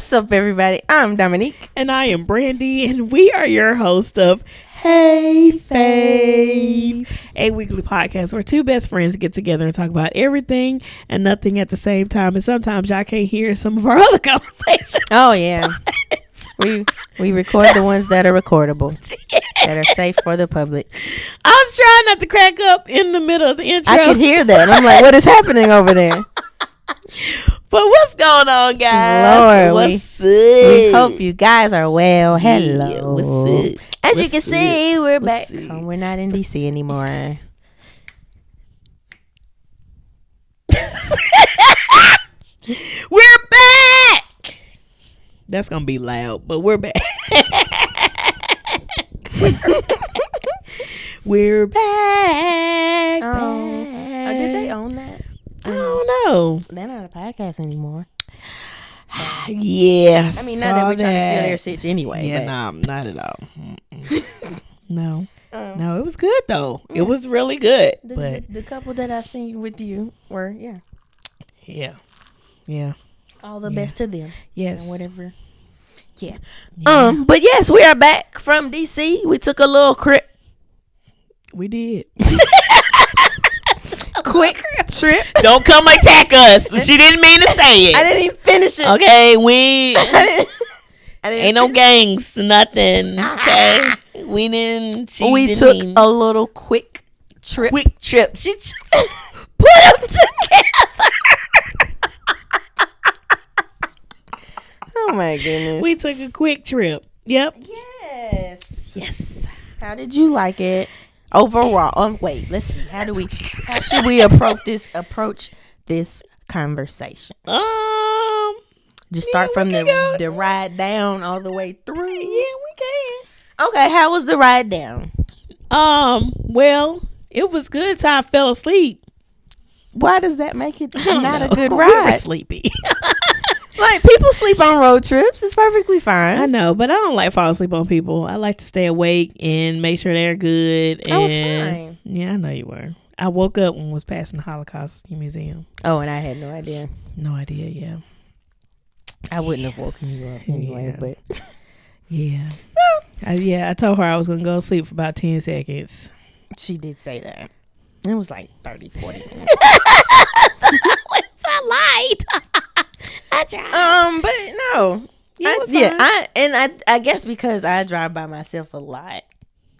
What's up, everybody? I'm Dominique. And I am Brandy, and we are your host of Hey Fave, a weekly podcast where two best friends get together and talk about everything and nothing at the same time. And sometimes y'all can't hear some of our other conversations. Oh, yeah. We record the ones that are recordable, that are safe for the public. I was trying not to crack up in the middle of the intro. I could hear that. I'm like, what is happening over there? But what's going on, guys? Lord, what's up? We hope you guys are well. Hello. Yeah, what's up? As you What's can see, we're What's back up? home. We're not in DC anymore. We're back. That's gonna be loud, but we're back. We're back. Oh, back. did they own that? I don't know. They're not a podcast anymore. Yeah. I mean, not that we're trying to steal their sitch anyway. Yeah, but. no, not at all. No. No, it was good though. Yeah. It was really good. The couple that I seen with you were, Yeah. all the best to them. Yes. And whatever. Yeah. But yes, we are back from DC. We took a little We did. quick trip. Don't come attack us. She didn't mean to say it. I didn't even finish it. Okay, we I didn't ain't no gangs, nothing. Okay, we didn't. We took a little quick trip. quick trip. She just put them together. Oh my goodness. We took a quick trip. Yep. Yes. How did you like it overall? Wait, let's see. How should we approach this conversation? Just start from the ride down all the way through. Yeah, we can. Okay, how was the ride down? Well, it was good till I fell asleep. Why does that make it not a good We ride? were sleepy. Like, people sleep on road trips. It's perfectly fine. I know, but I don't like falling asleep on people. I like to stay awake and make sure they're good. And I was fine. Yeah, I know you were. I woke up when I was passing the Holocaust Museum. Oh, and I had no idea. No idea, yeah. I wouldn't have woken you up anyway, but... Yeah. I told her I was going to go to sleep for about 10 seconds. She did say that. It was like 30, 40 minutes. It's a light. I tried. But no. I guess because I drive by myself a lot,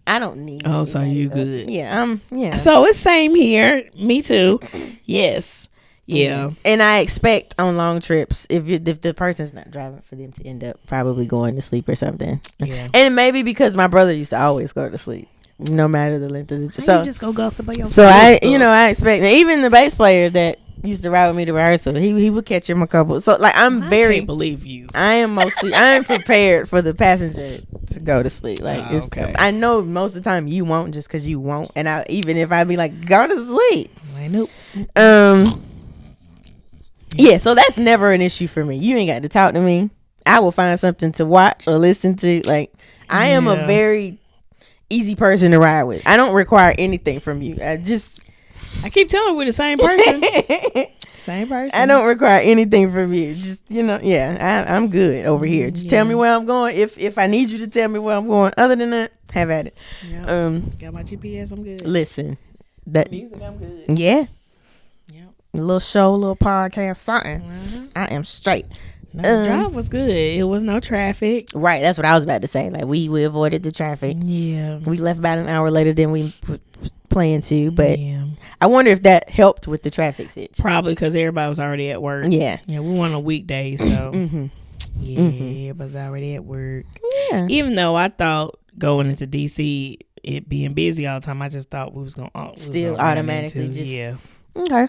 I don't need. Oh, so you good? Yeah. Yeah. So it's same here. Me too. Yes. Yeah. And I expect on long trips, if the person's not driving, for them to end up probably going to sleep or something. Yeah. And maybe because my brother used to always go to sleep, no matter the length of the trip. So you just go gossip about your. So I expect even the bass player that used to ride with me to rehearsal, he would catch him a couple. So like I can't believe you. I am prepared for the passenger to go to sleep. Like okay. I know most of the time you won't, just because you won't. And even if I be like, go to sleep. I know. Yeah, so that's never an issue for me. You ain't got to talk to me. I will find something to watch or listen to. Like, I am a very easy person to ride with. I don't require anything from you. I keep telling her we're the same person. Same person. I don't require anything from you. Just, I'm good over here. Just tell me where I'm going. If I need you to tell me where I'm going. Other than that, have at it. Yep. Got my GPS, I'm good. Listen. Music, I'm good. Yeah. Yep. A little show, a little podcast, something. Mm-hmm. I am straight. No, the drive was good. It was no traffic. Right, that's what I was about to say. Like, we avoided the traffic. Yeah. We left about an hour later than we planned to, but yeah. I wonder if that helped with the traffic situation. Probably because everybody was already at work. Yeah. Yeah, we went on a weekday, so everybody's already at work. Yeah. Even though I thought going into DC, it being busy all the time, I just thought we was gonna still automatically just okay.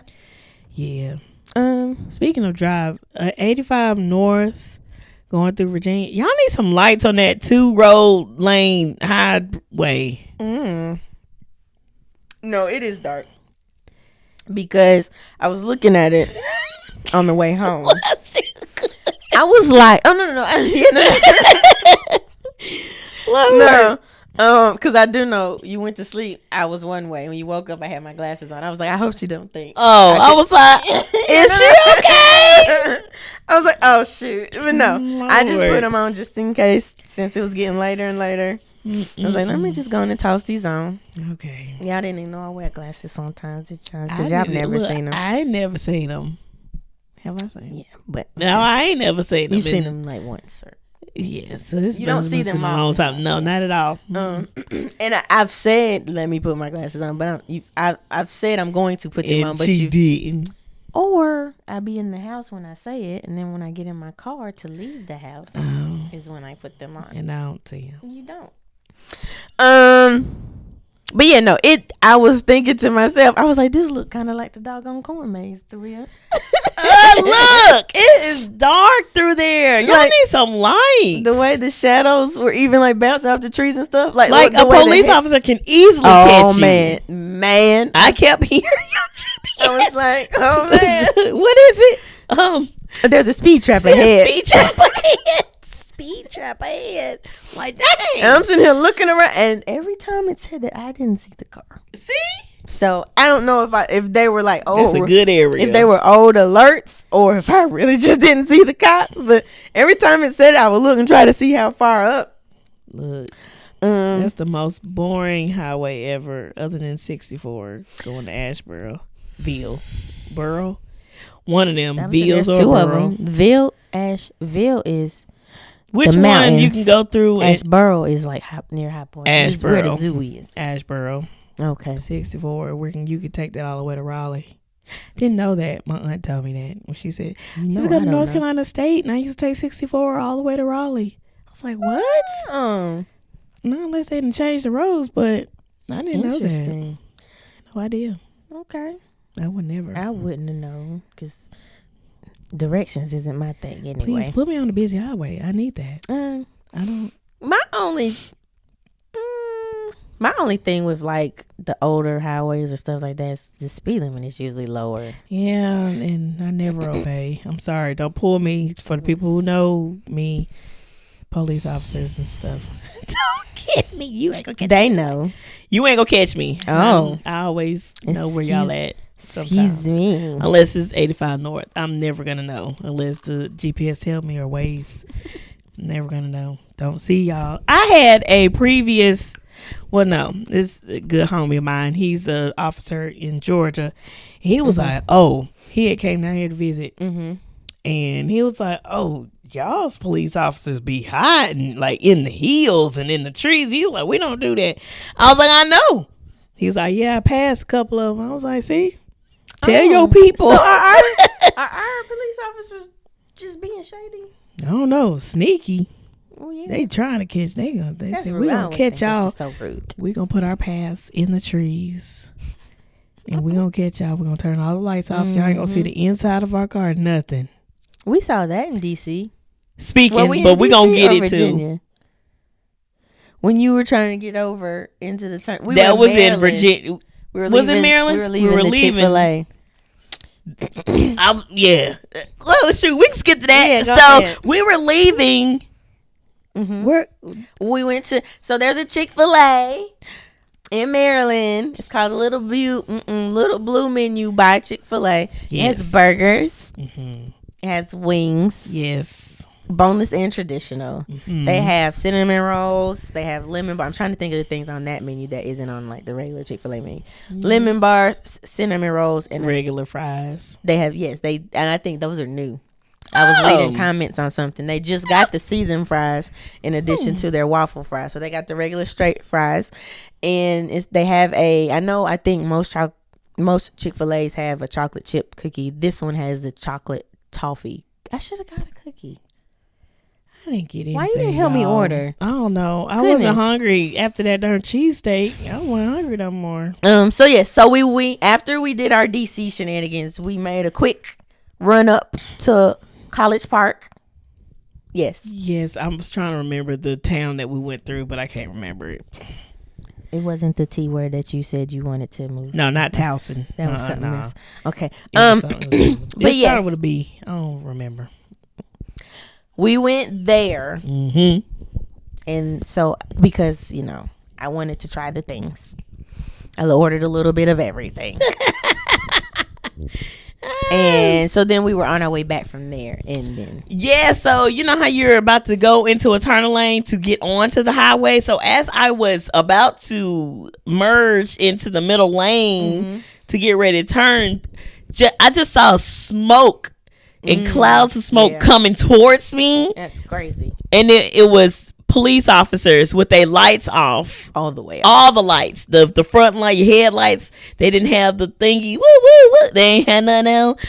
Yeah. Speaking of drive, 85 North going through Virginia. Y'all need some lights on that 2-road lane highway. No, it is dark. Because I was looking at it on the way home. I was like, oh no. No. Because I do know you went to sleep. I was one way. When you woke up, I had my glasses on. I was like, I hope she don't think. Oh, I was like, is she okay? I was like, oh shoot, but no, Lord. I just put them on just in case, since it was getting later and later. I was like, let me just go in and toss these on. Okay. Y'all didn't even know I wear glasses sometimes, because y'all never seen them. I ain't never seen them. Have I seen them? Yeah, but No, I ain't never seen them. You've seen them like once, sir. Yeah, so you don't see them a long time. No, not at all. And I've said, let me put my glasses on, but I've said I'm going to put them on, but she didn't. Or I be in the house when I say it, and then when I get in my car to leave the house is when I put them on. And I don't see them. You don't. But yeah, no. I was thinking to myself, I was like, this look kind of like the doggone corn maze through here. Look, it is dark through there. Y'all need some light. The way the shadows were even like bouncing off the trees and stuff, like a police officer can easily catch you. Oh man! I kept hearing your GPS. I was like, oh man, what is it? There's a speed trap ahead. Speed trap ahead. Like, dang. And I'm sitting here looking around, and every time it said that, I didn't see the car. See? So I don't know if they were like, that's a good area. If they were old alerts, or if I really just didn't see the cops. But every time it said it, I would look and try to see how far up. Look, that's the most boring highway ever, other than 64 going to Asheboro, Borough. One of them, Veals or two Borough. of them. Asheville is. Which one mountains. You can go through? Asheboro is like near High Point. Asheboro, where the zoo is. Asheboro. Okay. 64. You could take that all the way to Raleigh. Didn't know that. My aunt told me that when she said, you used to go to North Carolina State, and I used to take 64 all the way to Raleigh. I was like, what? No, unless they didn't change the roads, but I didn't know that. No idea. Okay. I would never. I wouldn't have known, because directions isn't my thing anyway. Please put me on the busy highway. I need that. I don't. My only thing with like the older highways or stuff like that is the speed limit is usually lower. Yeah, and I never obey. I'm sorry. Don't pull me. For the people who know me, police officers and stuff. Don't get me. You ain't gonna catch me. They know. You ain't gonna catch me. Oh. I always know where y'all at. Excuse me. Unless it's 85 North. I'm never gonna know. Unless the GPS tell me or Waze. Never gonna know. Don't see y'all. I had a previous... Well, no, it's a good homie of mine. He's an officer in Georgia. He was like, oh, he had came down here to visit. And he was like, oh, y'all's police officers be hiding like in the hills and in the trees. He was like, we don't do that. I was like, I know. He was like, yeah, I passed a couple of them. I was like, see, tell your people. So are our police officers just being shady? I don't know, sneaky. Well, yeah. They trying to catch. They say we gonna catch y'all. That's so rude. We gonna put our paths in the trees, and we gonna catch y'all. We gonna turn all the lights off. Y'all ain't gonna see the inside of our car. Nothing. We saw that in DC. Speaking, but we gonna get it Virginia? Too. When you were trying to get over into the turn, that was in Virginia. Was it Maryland? We were leaving the Chick-fil-A. Yeah. Oh shoot, we can skip to that. Yeah, so ahead. We were leaving. Where we went to, so there's a Chick-fil-A in Maryland. It's called Little Blue Menu by Chick-fil-A. Yes. It has burgers. It has wings. Yes. Boneless and traditional. They have cinnamon rolls. They have lemon bar. I'm trying to think of the things on that menu that isn't on like the regular Chick-fil-A menu. Lemon bars, cinnamon rolls, and regular fries. They have, and I think those are new. I was reading comments on something. They just got the seasoned fries in addition to their waffle fries. So they got the regular straight fries, and they have I think most Chick-fil-A's have a chocolate chip cookie. This one has the chocolate toffee. I should have got a cookie. I didn't get anything. Why you didn't help me order? I don't know. I wasn't hungry after that darn cheesesteak. I wasn't hungry no more. So yes. So we after we did our DC shenanigans, we made a quick run up to College Park. Yes. I was trying to remember the town that we went through, but I can't remember it. It wasn't the T word that you said you wanted to move. No, not Towson. That was something else. Okay. But yes, started with a B. I don't remember. We went there, and so because I wanted to try the things. I ordered a little bit of everything. And so then we were on our way back from there. And then so you know how you're about to go into a turn lane to get onto the highway. So as I was about to merge into the middle lane to get ready to turn, I just saw smoke and clouds of smoke coming towards me. That's crazy. And it was police officers with their lights off, all the way, all the lights, the front light, your headlights. They didn't have the thingy. Woo woo woo. They ain't had none else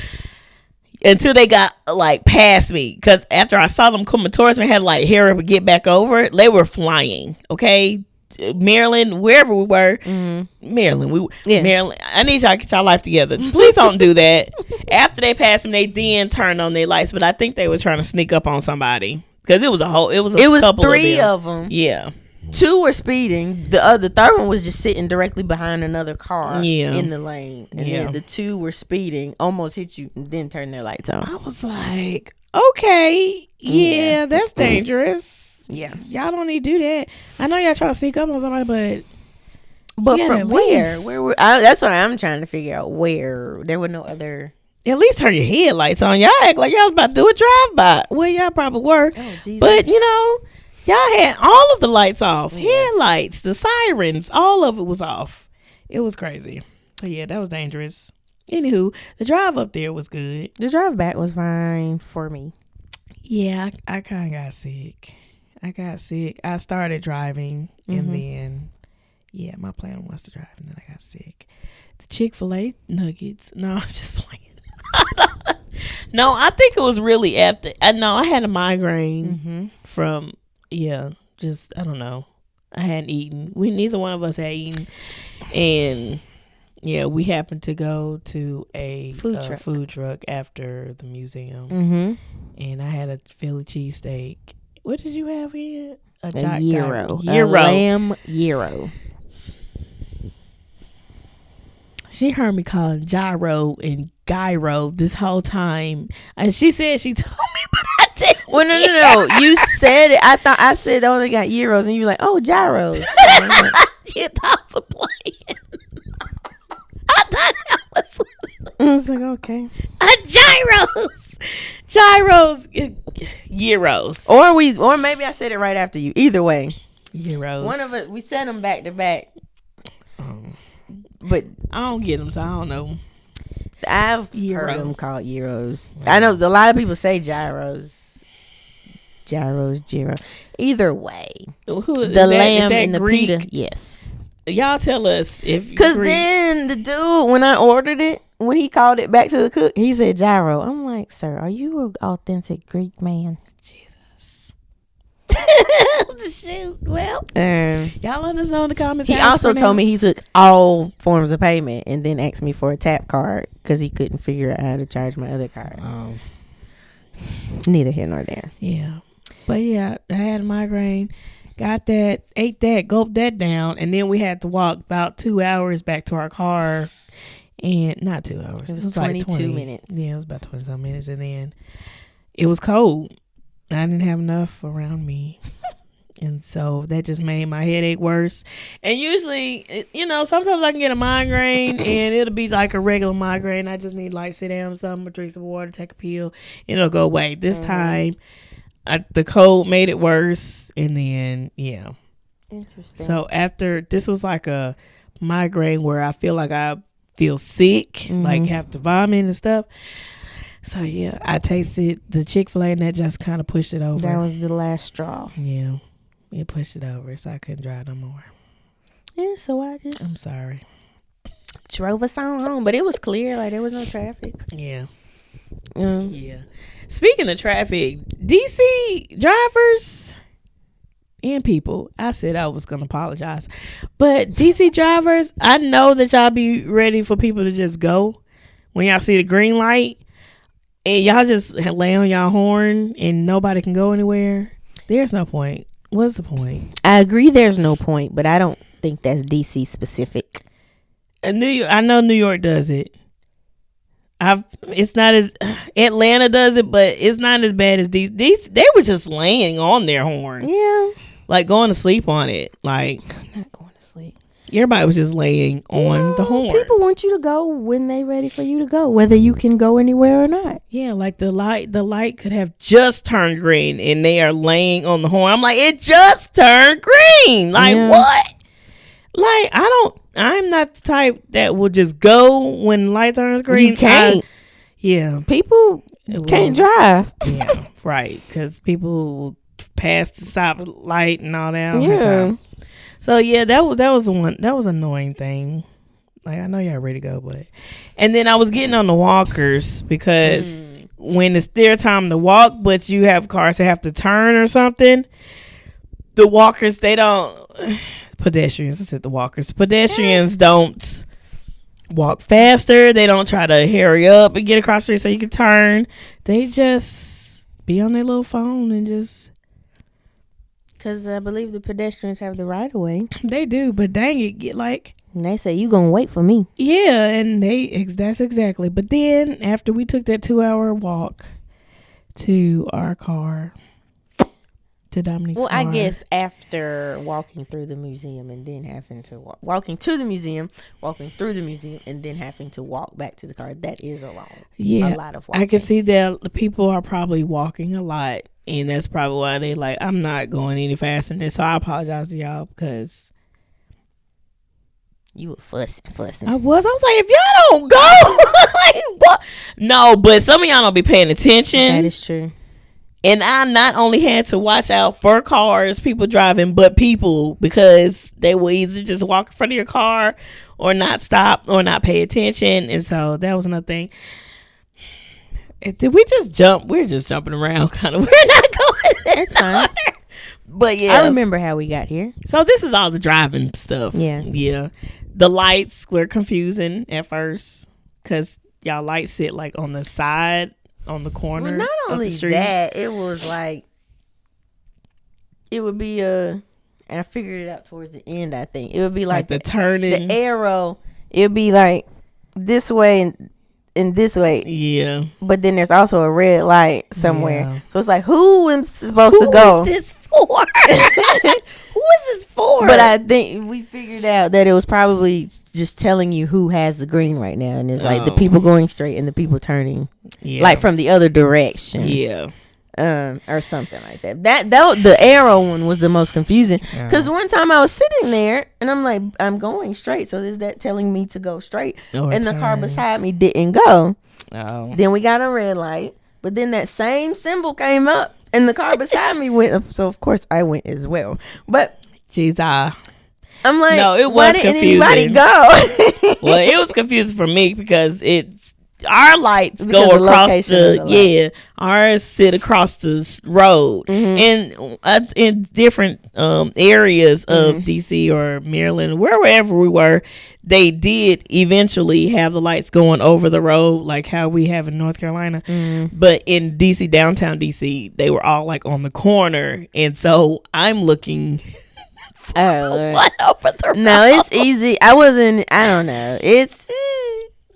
until they got like past me. Because after I saw them coming towards me, I had to like hurry up and get back over. They were flying. Okay, Maryland, wherever we were, Maryland, Maryland. I need y'all to get y'all life together. Please don't do that. After they passed me, they then turned on their lights, but I think they were trying to sneak up on somebody. Because it was couple 3 of them. Yeah. 2 were speeding. The third one was just sitting directly behind another car in the lane. And then the 2 were speeding, almost hit you, and then turned their lights on. I was like, okay, that's dangerous. Yeah. Y'all don't need to do that. I know y'all trying to sneak up on somebody, but from where? That's what I'm trying to figure out. Where? There were no other... At least turn your headlights on. Y'all act like y'all was about to do a drive-by. Well, y'all probably were. Oh, Jesus. But, y'all had all of the lights off. Headlights, the sirens, all of it was off. It was crazy. But, yeah, that was dangerous. Anywho, the drive up there was good. The drive back was fine for me. Yeah, I kind of got sick. I started driving, and then, my plan was to drive, and then I got sick. The Chick-fil-A nuggets. No, I'm just playing. No, I think it was really after. I had a migraine from just I don't know. I hadn't eaten. Neither one of us had eaten, and we happened to go to a food truck after the museum, and I had a Philly cheesesteak. What did you have here? A gyro, a lamb gyro. She heard me calling gyro and gyro this whole time, and she said she told me, but I didn't. Well, no. You said it. I thought I said they only got gyros, and you were like, "Oh, gyros." You thought I was playing. I thought that was. I was like, okay. Gyros, gyros, or maybe I said it right after you. Either way, gyros. One of us, we said them back to back. But I don't get them, so I don't know. I've heard them called gyros. I know a lot of people say gyros. Gyros. Either way, the lamb and the Greek? pita. Yes. Y'all tell us if. Because then the dude, when I ordered it, when he called it back to the cook, he said gyro. I'm like, sir, are you an authentic Greek man? Jesus. Shoot. Well, y'all let us know in the comments. He also told me he took all forms of payment and then asked me for a tap card because he couldn't figure out how to charge my other card. Neither here nor there. Yeah. But I had a migraine. Got that, ate that, gulped that down, and then we had to walk about 2 hours back to our car. And not 2 hours. It was 22 like 20 minutes. Yeah, it was about 20-some minutes. And then it was cold. I didn't have enough around me. And so that just made my headache worse. And usually, sometimes I can get a migraine and it'll be like a regular migraine. I just need like sit down or something, drink some water, take a pill, and it'll go away. This time, the cold made it worse. And then, Interesting. So after, this was like a migraine where I feel like I feel sick, like have to vomit and stuff. So I tasted the Chick-fil-A and that just kind of pushed it over. That was the last straw. Yeah, it pushed it over, so I couldn't drive no more. Yeah, so I'm sorry. Drove us on home, but it was clear, like there was no traffic. Yeah. Yeah. Speaking of traffic, DC drivers and people, I said I was gonna apologize, but DC drivers, I know that y'all be ready for people to just go when y'all see the green light and y'all just lay on y'all horn and nobody can go anywhere. There's no point. What's the point? I agree there's no point, but I don't think that's DC specific. I know New York does it. It's not as Atlanta does it, but it's not as bad as these. They were just laying on their horn. Yeah. like going to sleep on it. Like, not going to sleep. Everybody was just laying on the horn. People want you to go when they ready for you to go, whether you can go anywhere or not. Yeah, like the light could have just turned green and they are laying on the horn. I'm like, it just turned green. Like, what? Like, I'm not the type that will just go when the light turns green. You can't. People can't drive. Yeah, right. Because people will pass the stop light and all that. Yeah. So yeah, that was one. That was an annoying thing. Like, I know y'all ready to go, but and then I was getting on the walkers because when it's their time to walk, but you have cars that have to turn or something. The walkers, they don't. Pedestrians. I said the walkers. The pedestrians don't walk faster. They don't try to hurry up and get across the street so you can turn. They just be on their little phone and just. Because I believe the pedestrians have the right of way. They do, but dang it, get like. And they say, you going to wait for me. Yeah, and that's exactly. But then after we took that 2-hour walk to our car, to Dominique's car. I guess after walking through the museum and then having to walking to the museum, walking through the museum, and then having to walk back to the car, that is a lot of walking. I can see that the people are probably walking a lot, and that's probably why they like, I'm not going any faster than this. So I apologize to y'all because you were fussing. I was like, if y'all don't go, like, what? No, but some of y'all don't be paying attention. That is true. And I not only had to watch out for cars, people driving, but people, because they will either just walk in front of your car or not stop or not pay attention. And so that was another thing. Did we just jump? We're just jumping around kind of. We're not going. It's fine. But yeah. I remember how we got here. So this is all the driving stuff. Yeah. Yeah. The lights were confusing at first because y'all lights sit like on the side. On the corner. Well, not only that, it was like it would be and I figured it out towards the end. I think it would be like the turning, the arrow. It would be like this way and this way. Yeah. But then there's also a red light somewhere. Yeah. So it's like, who am supposed to Who go? is this for? Who is this for? But I think we figured out that it was probably just telling you who has the green right now, and it's like the people going straight and the people turning, like from the other direction. Yeah. Or something like that. That the arrow one was the most confusing because one time I was sitting there and I'm like, I'm going straight, so is that telling me to go straight? And the car beside me didn't go. Then we got a red light, but then that same symbol came up and the car beside me went, so of course I went as well. But I'm like, no, it was why didn't confusing. Anybody go? Well, it was confusing for me because our lights go across ours sit across the road, and in different areas of DC or Maryland, wherever we were, they did eventually have the lights going over the road like how we have in North Carolina. But in DC, downtown DC, they were all like on the corner, and so I'm looking. What over the road? No, it's easy. I don't know.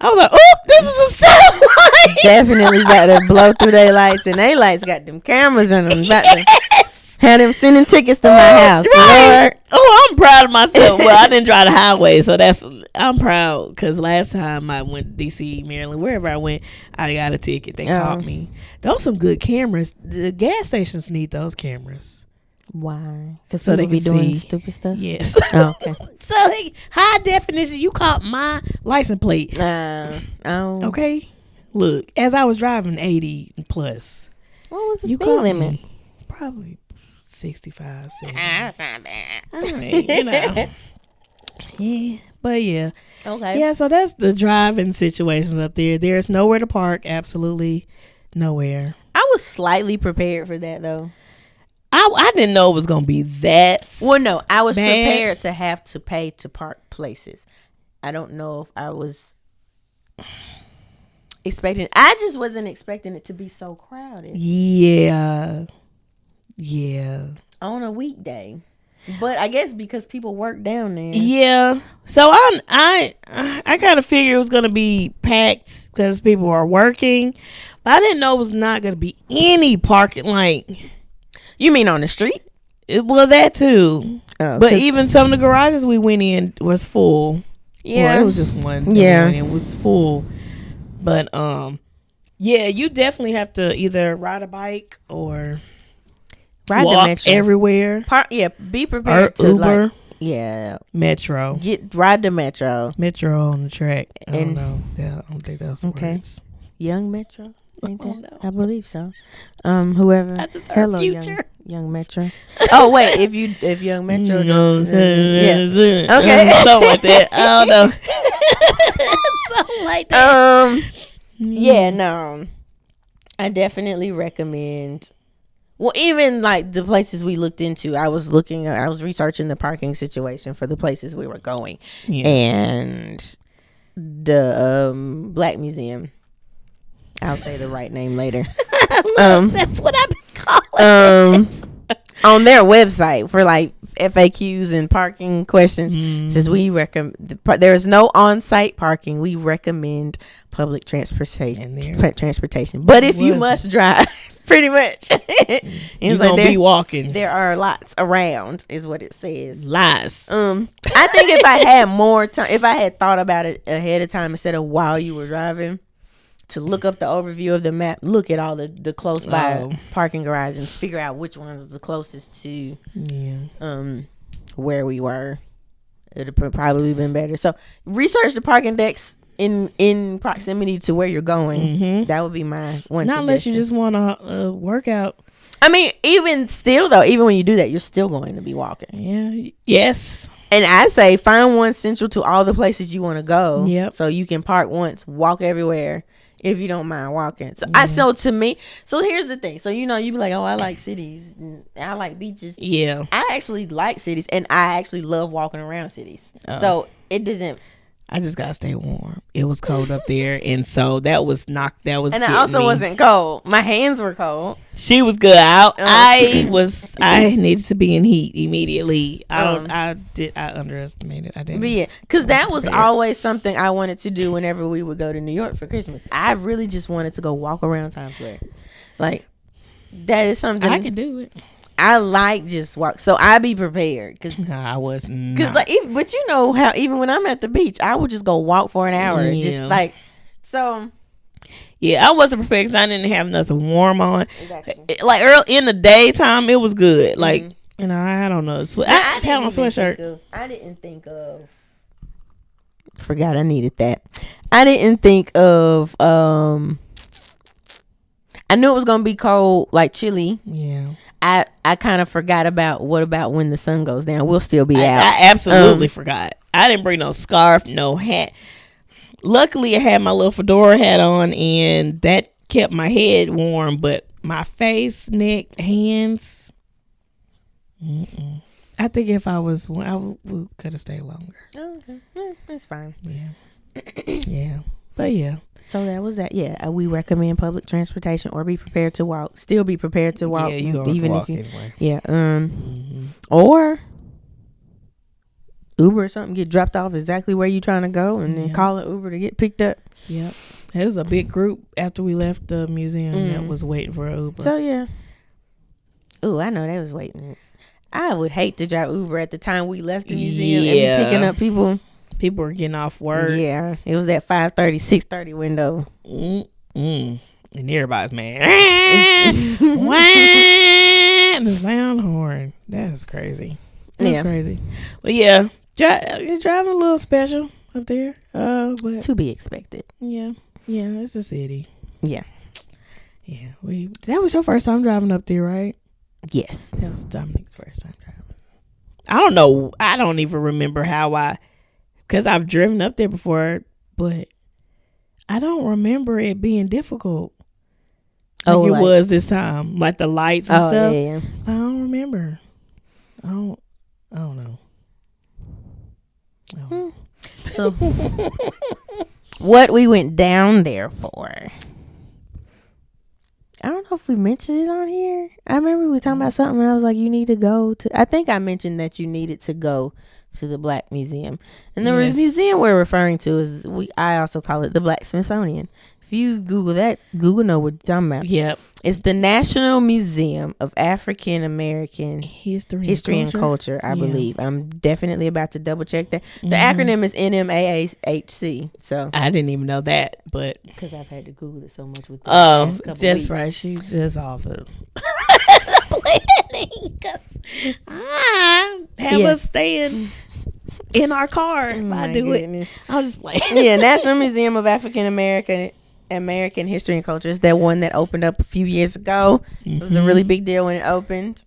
I was like, oh, this is a stop light. Definitely about to blow through their lights, and they lights got them cameras on them. Yes. Had them sending tickets to my house. Right. Lord. Oh, I'm proud of myself. Well, I didn't drive the highway, so I'm proud because last time I went to DC, Maryland, wherever I went, I got a ticket. They caught me. Those some good cameras. The gas stations need those cameras. Why? Because so they be doing stupid stuff? Yes. Oh, okay. So high definition, you caught my license plate. Okay. Look, as I was driving 80 plus. What was the speed limit? Probably 65, 70. That's not bad. I mean, Yeah. But yeah. Okay. Yeah, so that's the driving situations up there. There's nowhere to park. Absolutely nowhere. I was slightly prepared for that, though. I didn't know it was going to be that. Well, no, I was prepared to have to pay to park places. I don't know if I was expecting. I just wasn't expecting it to be so crowded. Yeah. On a weekday, but I guess because people work down there. Yeah. So I kind of figured it was going to be packed because people are working, but I didn't know it was not going to be any parking. Like. You mean on the street? Well, that too. Oh, but even some of the garages we went in was full. Yeah, well, it was just one. Yeah, it was full. But yeah, you definitely have to either ride a bike or ride walk the metro everywhere. Be prepared to Uber. Metro. Ride the metro. Metro on the track. I don't know. I don't think that was words. Young Metro. Ain't that? No. I believe so. Whoever. Hello, young Metro. Oh wait, if Young Metro, okay, something like that. I don't know. Something like that. Yeah, no, I definitely recommend. Well, even like the places we looked into, I was researching the parking situation for the places we were going, and the Black Museum. I'll say the right name later. That's what I've been calling on their website for like FAQs and parking questions. Says we recommend there is no on-site parking. We recommend public transportation. But if you must drive, pretty much, you're gonna be walking. There are lots around, is what it says. Lots. I think if I had more time, if I had thought about it ahead of time instead of while you were driving, to look up the overview of the map, look at all the close by parking garages and figure out which one is the closest to where we were. It'd have probably been better. So research the parking decks in proximity to where you're going. That would be my one suggestion. Unless you just want to work out. I mean, even still though, even when you do that, you're still going to be walking. Yeah. Yes. And I say find one central to all the places you want to go. Yep. So you can park once, walk everywhere. If you don't mind walking. So to me, so here's the thing. So, you be like, oh, I like cities. And I like beaches. Yeah. I actually like cities. And I actually love walking around cities. So it doesn't. I just got to stay warm. It was cold up there. And so that was. And I also wasn't cold. My hands were cold. She was good. I needed to be in heat immediately. I underestimated. I didn't. But yeah, because that was always something I wanted to do whenever we would go to New York for Christmas. I really just wanted to go walk around Times Square. Like, that is something. I can do it. I like just walk, so I be prepared because I was not. Because but you know how even when I'm at the beach, I would just go walk for an hour, just like so. Yeah, I wasn't prepared because I didn't have nothing warm on. Like early in the daytime, it was good. Like I don't know. I had on a sweatshirt. I didn't think of. Forgot I needed that. I didn't think of. I knew it was gonna be cold, like chilly. Yeah. I kind of forgot about when the sun goes down. We'll still be out. I absolutely forgot. I didn't bring no scarf, no hat. Luckily, I had my little fedora hat on, and that kept my head warm. But my face, neck, hands. I think if I was, we could have stayed longer. Okay, that's fine. Yeah, yeah, but yeah. So that was that. Yeah, we recommend public transportation or be prepared to walk. Still be prepared to walk. Yeah, you even walk if you. Anyway. Yeah. Or Uber or something. Get dropped off exactly where you trying to go, and then call an Uber to get picked up. Yep. It was a big group after we left the museum that was waiting for an Uber. So yeah. Oh, I know they was waiting. I would hate to drive Uber at the time we left the museum and be picking up people. People were getting off work. Yeah, it was that 5:30, 6:30 window. And everybody's mad. The loud horn. That's crazy. That's crazy. But yeah, you're driving a little special up there. But to be expected. Yeah, it's a city. Yeah. That was your first time driving up there, right? Yes. That was Dominic's first time driving. I don't know. I don't even remember because I've driven up there before, but I don't remember it being difficult. Like it was this time, like the lights and stuff. Yeah. I don't remember. I don't know. So, what we went down there for? I don't know if we mentioned it on here. I remember we were talking about something and I was like, you need to go to. I think I mentioned that you needed to go to the Black Museum. And the museum we're referring to is, I also call it the Black Smithsonian. If you Google that, Google know what you're talking about. Yep. It's the National Museum of African American History and Culture, I believe. I'm definitely about to double check that. The acronym is NMAHC. So I didn't even know that, but because I've had to Google it so much with the last couple that's weeks. right. She just off the have us staying in our car if I do it. I'll just play. Yeah, National Museum of African American History and Culture is that one that opened up a few years ago. It was a really big deal when it opened.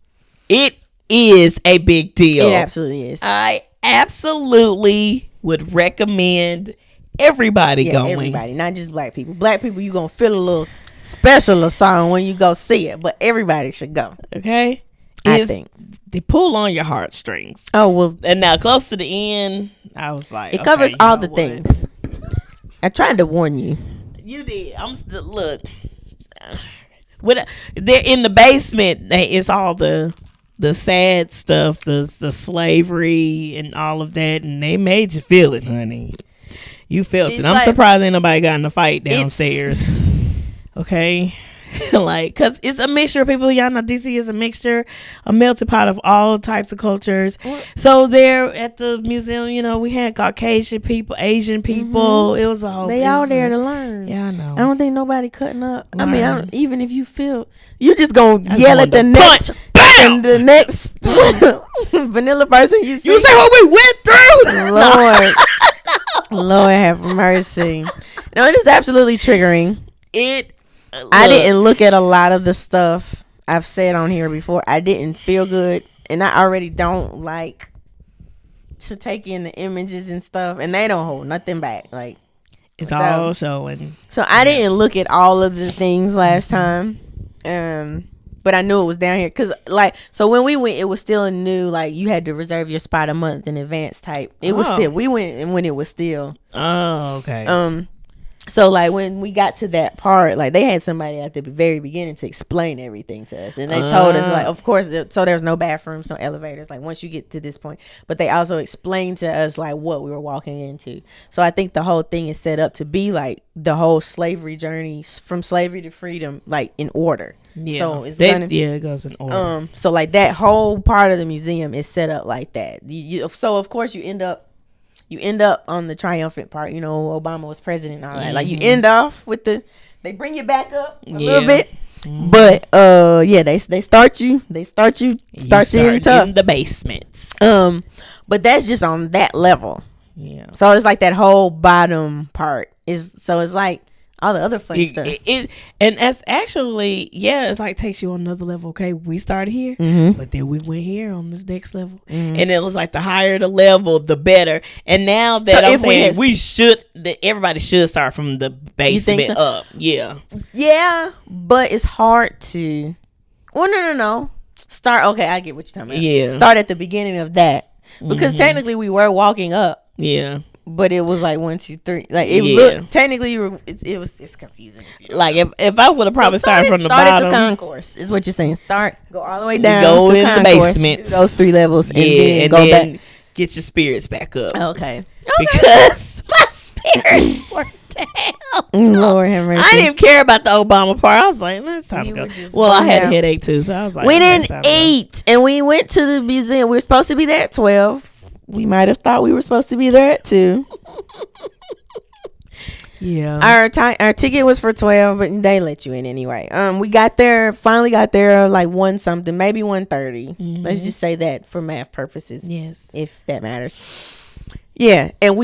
It is a big deal. It absolutely is. I absolutely would recommend everybody going. Everybody, not just black people. Black people, you gonna feel a little special or something when you go see it, but everybody should go. Okay, I think they pull on your heartstrings. Oh well, and now close to the end, I was like, it covers all the things. I tried to warn you. You did. Look. They're in the basement. It's all the sad stuff, the slavery and all of that, and they made you feel it, honey. You felt it. I'm surprised ain't nobody got in a fight downstairs. Okay. Like, cause it's a mixture of people. Y'all know DC is a melting pot of all types of cultures. So there at the museum, we had Caucasian people, Asian people. It was a whole. They all there to learn. Yeah, I know. I don't think nobody cutting up. Learn. I mean, even if you feel, you just gonna yell at the next, and the next vanilla person you see. You say what we went through, Lord. Lord have mercy. No, it is absolutely triggering. I didn't look at a lot of the stuff I've said on here before. I didn't feel good, and I already don't like to take in the images and stuff, and they don't hold nothing back. Like, it's all showing. So I didn't look at all of the things last time, but I knew it was down here because, so when we went, it was still new. Like, you had to reserve your spot a month in advance type. It was still, we went and when it was still. Oh, okay. So, like, when we got to that part, like, they had somebody at the very beginning to explain everything to us. And they told us, like, of course, so there's no bathrooms, no elevators, like, once you get to this point. But they also explained to us, like, what we were walking into. So I think the whole thing is set up to be, like, the whole slavery journey from slavery to freedom, like, in order. Yeah. So it's it goes in order. So, like, that whole part of the museum is set up like that. So, of course, you end up on the triumphant part, Obama was president and all that. Like, you end off with they bring you back up a little bit. But they start you in tough. In the basements. But that's just on that level. Yeah. So it's like that whole bottom part it's like all the other fun stuff. And that's actually, it's like takes you on another level. Okay, we started here, but then we went here on this next level, and it was like the higher the level, the better. And now that I'm saying everybody should start from the basement up. Yeah, but it's hard to. Well, no. Start. Okay, I get what you're talking about. Yeah, start at the beginning of that because technically we were walking up. Yeah. But it was like 1, 2, 3. Like it looked technically, it's confusing. Like if I would have probably started from the bottom. Start at the concourse is what you're saying. Go all the way down. Go to in concourse, the basement. Those 3 levels, and then go back. Get your spirits back up. Okay. Because my spirits were down. Lord have mercy. I didn't even care about the Obama part. I was like, it's time to go. Well, I had a headache too, so I was like, we didn't eat, and we went to the museum. We were supposed to be there at 12. We might have thought we were supposed to be there at 2. Yeah. Our ticket was for 12, but they let you in anyway. We finally got there like 1 something, maybe 1:30. Let's just say that for math purposes. Yes. If that matters. Yeah, and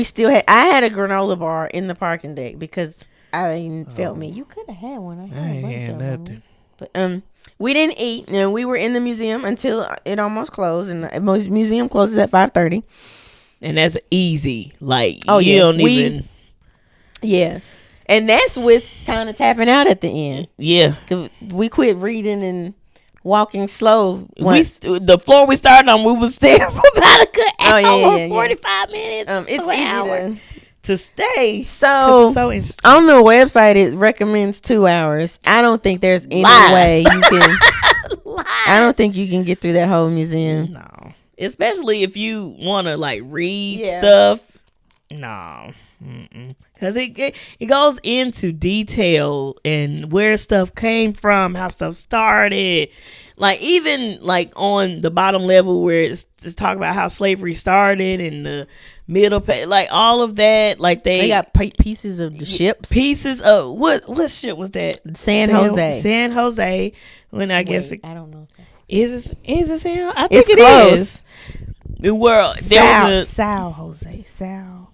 I had a granola bar in the parking deck because I felt me. You could have had one. I had a bunch of them. But we didn't eat, and we were in the museum until it almost closed, and the museum closes at 5:30. And that's easy. Like, yeah. And that's with kind of tapping out at the end. Yeah. We quit reading and walking slow. The floor we started on, we was there for about a good hour, 45 minutes. It's easy to stay. So interesting. On the website, it recommends 2 hours. I don't think there's any way you can. I don't think you can get through that whole museum. No, especially if you want to like read stuff. No, Because it goes into detail and where stuff came from, how stuff started. Like, even like on the bottom level where it's talking about how slavery started and the middle page, like all of that. Like they got pieces of the ships. Pieces of what ship was that? San Jose. San Jose. When I guess I don't know. Is it San? I think it's close. The world. Sal Jose. Sal.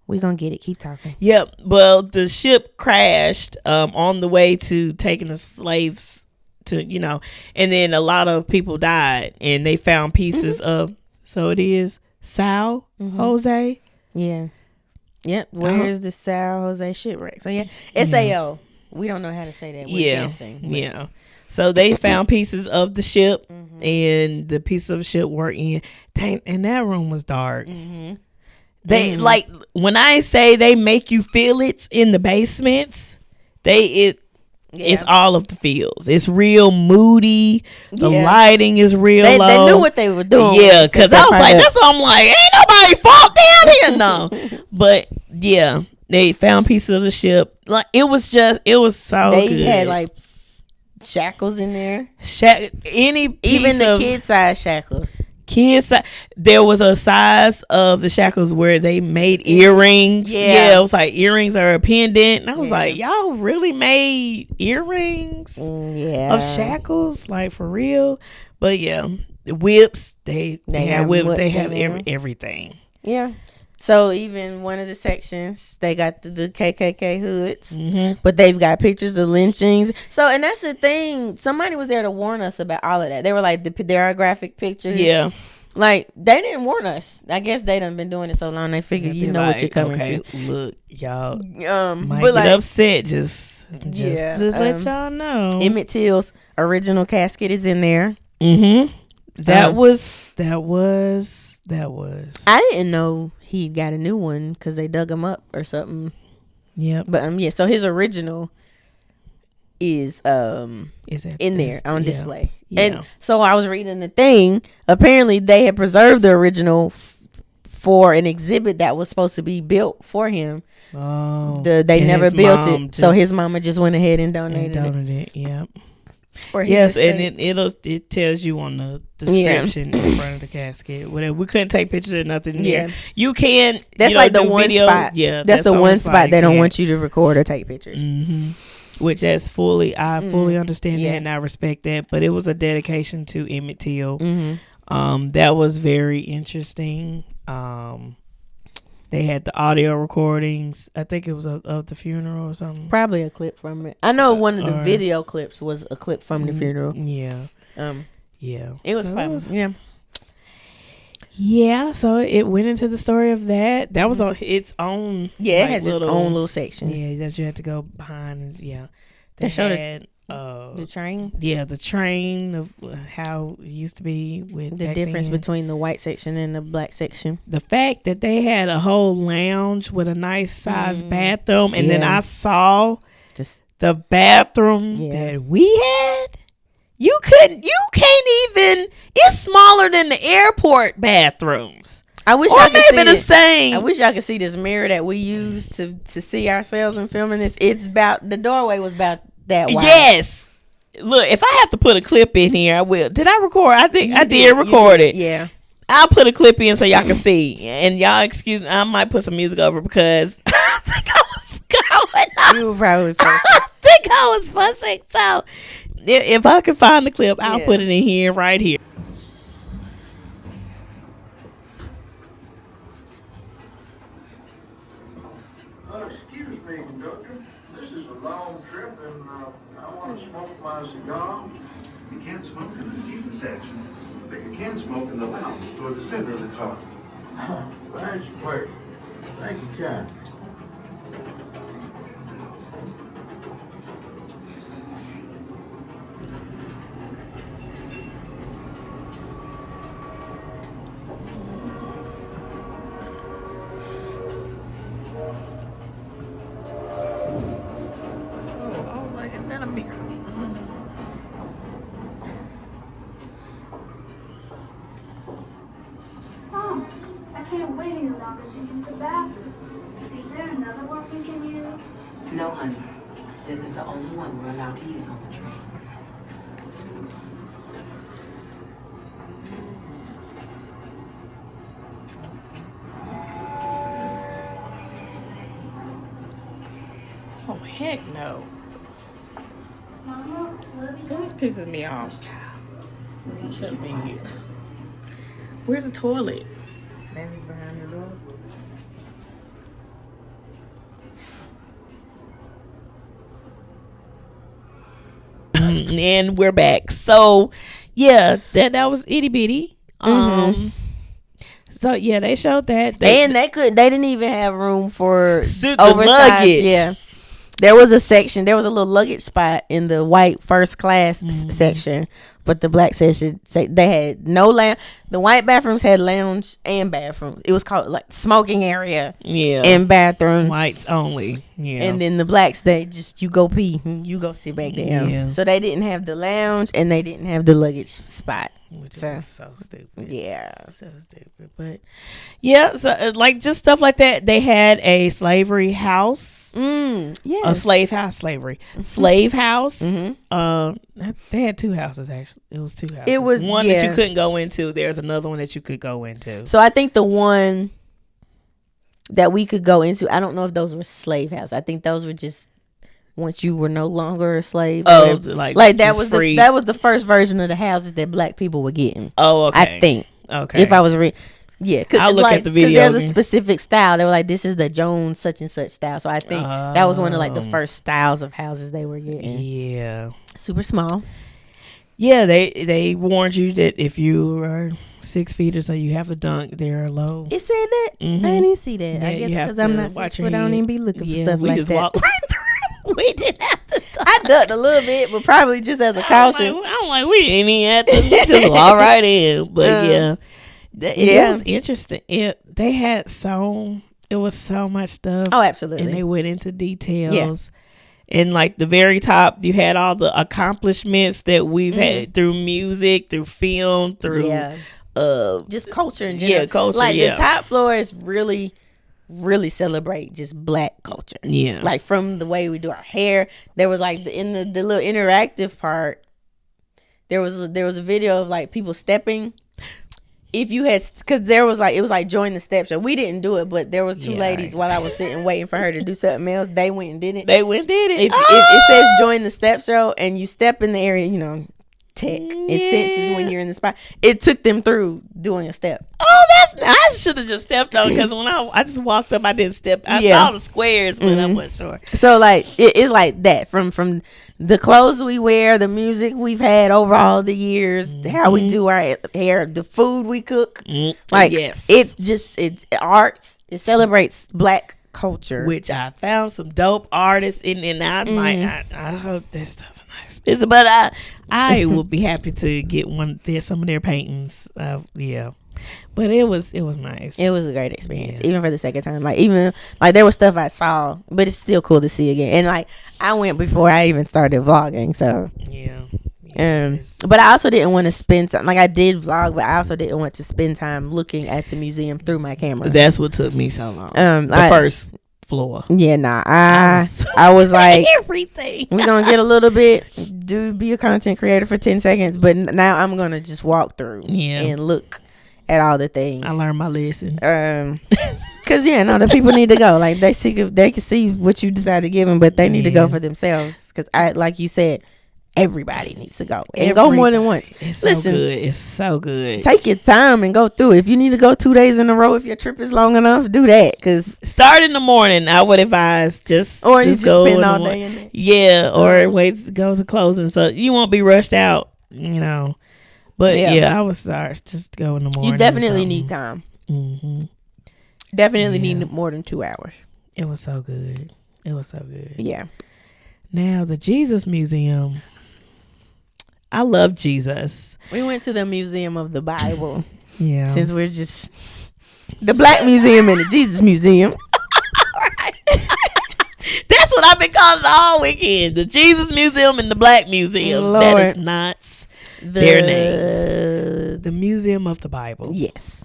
We gonna get it. Keep talking. Yep. Well, the ship crashed on the way to taking the slaves to, and then a lot of people died, and they found pieces of. So it is Sal Jose. Yeah. Yep. Where's the Sal Jose shipwreck? So yeah, SAO. We don't know how to say that. We're guessing. Yeah. So they found pieces of the ship, and the pieces of the ship were in. Dang, and that room was dark. They like when I say they make you feel it in the basements. It's all of the feels. It's real moody. The lighting is real low. They knew what they were doing. Yeah, because I was like, that's what I'm like. Ain't nobody fought down here, no. But yeah, they found pieces of the ship. Like it was so good. They had like shackles in there. Even the kid size shackles. There was a size of the shackles where they made earrings. Yeah, it was like earrings or a pendant, and I was like, y'all really made earrings of shackles, like for real. But yeah, the whips, they have whips, they have everything. Yeah. So even one of the sections, they got the KKK hoods, but they've got pictures of lynchings. So, and that's the thing. Somebody was there to warn us about all of that. They were like, there are graphic pictures. Yeah. Like, they didn't warn us. I guess they done been doing it so long, they figured you know what you're coming to. Look, y'all might get upset. Just let y'all know. Emmett Till's original casket is in there. That was. I didn't know he got a new one because they dug him up or something. Yeah, but so his original is in there on display. And so I was reading the thing. Apparently, they had preserved the original for an exhibit that was supposed to be built for him. Oh, they never built it, so his mama just went ahead and donated it. Yep. Yes, and it tells you on the description in front of the casket. Whatever. We couldn't take pictures or nothing. Yeah, you can. That's like the one spot. Yeah, that's the one spot they don't want you to record or take pictures. Which I fully understand that and I respect that. But it was a dedication to Emmett Till. That was very interesting. They had the audio recordings. I think it was of the funeral or something. Probably a clip from it. I know one of the video clips was a clip from the funeral. Yeah. Yeah. It was probably. Yeah. So it went into the story of that. That was on its own. Yeah, it has its own little section. Yeah, that you had to go behind. Yeah. They showed the train. Yeah, the train of how it used to be with the difference between the white section and the black section. The fact that they had a whole lounge with a nice sized bathroom, and then I saw the bathroom that we had. You can't even. It's smaller than the airport bathrooms. I wish I could see the same. I wish I could see this mirror that we use to see ourselves when filming this. It's about the doorway was about that wide. Yes. Look, if I have to put a clip in here, I will. Did I record? I think I did record it. Yeah. I'll put a clip in so y'all can see. And y'all excuse me, I might put some music over because I think I was going. You were probably fussing. I think I was fussing. So if I can find the clip, I'll put it in here, right here. Excuse me, conductor. This is a long trip, and I want to smoke my cigar. You can't smoke in the seating section, but you can smoke in the lounge toward the center of the car. That's perfect. Thank you, kindly. Mom, I can't wait any longer to use the bathroom. They No, honey. This is the only one we're allowed to use on the train. Oh heck no! This pisses me off. To me. Where's the toilet? Baby's behind the door. And we're back. So yeah, that was itty bitty. So yeah, they showed that. They didn't even have room for the oversized luggage. Yeah. There was a section. There was a little luggage spot in the white first class section, but the black section they had no lounge. The white bathrooms had lounge and bathroom. It was called like smoking area, and bathroom. Whites only, And then the blacks, they just you go pee, you go sit back down. Yeah. So they didn't have the lounge and they didn't have the luggage spot. Which is so stupid. Yeah, so stupid. But yeah, so like just stuff like that. They had a slavery house. Yeah, A slave house, slave house. They had two houses actually. It was two houses. It was one that you couldn't go into. There's another one that you could go into. So I think the one that we could go into, I don't know if those were slave houses. I think those were just once you were no longer a slave. Oh, like that was free. that was the first version of the houses that black people were getting. Oh, okay. I think. Okay. If I was yeah, I'll look at the video. There's a specific style. They were like, this is the Jones such and such style. So I think that was one of like the first styles of houses they were getting. Yeah. Super small. Yeah, they warned you that if you are 6 feet or so, you have to dunk there low. It said that? I didn't see that. Yeah, I guess you have because I'm to not watch 6 your foot, I don't head. even be looking Yeah, for stuff we like just that. walked right through. We didn't have to. I ducked a little bit, but probably just as a caution. I'm like, we ain't even had to just walk right in. But yeah. It was interesting. It was so much stuff. Oh, absolutely. And they went into details. And like the very top, you had all the accomplishments that we've had through music, through film, through just culture in general. Yeah, culture. Like the top floor is really celebrate just black culture. Yeah. Like from the way we do our hair. There was like in the little interactive part, there was a video of like people stepping. If you had, because there was like, it was like join the step show. We didn't do it, but there was two ladies while I was sitting waiting for her to do something else. They went and did it. If it says join the step show and you step in the area, tech, it senses when you're in the spot. It took them through doing a step. Oh, I should have just stepped on because when I just walked up, I didn't step. I saw the squares, but I wasn't sure. So like it's like that from the clothes we wear, the music we've had over all the years, how we do our hair, the food we cook. Like it's art. It celebrates black culture, which I found some dope artists and I hope that stuff is nice. But I will be happy to get some of their paintings. But it was nice. It was a great experience, even for the second time. Like even like there was stuff I saw, but it's still cool to see again. And like I went before I even started vlogging, so but I also didn't want to spend time. Like I did vlog, but I also didn't want to spend time looking at the museum through my camera. That's what took me so long. The first floor. Yeah, I was like everything. We're gonna get a little bit, be a content creator for 10 seconds, but now I'm gonna just walk through and look at all the things. I learned my lesson. Cause the people need to go. Like they can see what you decide to give them, but they need to go for themselves. Cause like you said, everybody needs to go and go more than once. Listen, it's so good. Take your time and go through. If you need to go 2 days in a row, if your trip is long enough, do that. Cause start in the morning. I would advise you just spend all day in there. Yeah, or wait to go to closing, so you won't be rushed out. But I would start just go in the morning. You definitely need time. Definitely need more than 2 hours. It was so good. Yeah. Now the Jesus Museum. I love Jesus. We went to the Museum of the Bible. Yeah. Since we're just the Black Museum and the Jesus Museum. That's what I've been calling it all weekend. The Jesus Museum and the Black Museum. Lord. That is not their names. The Museum of the Bible. Yes.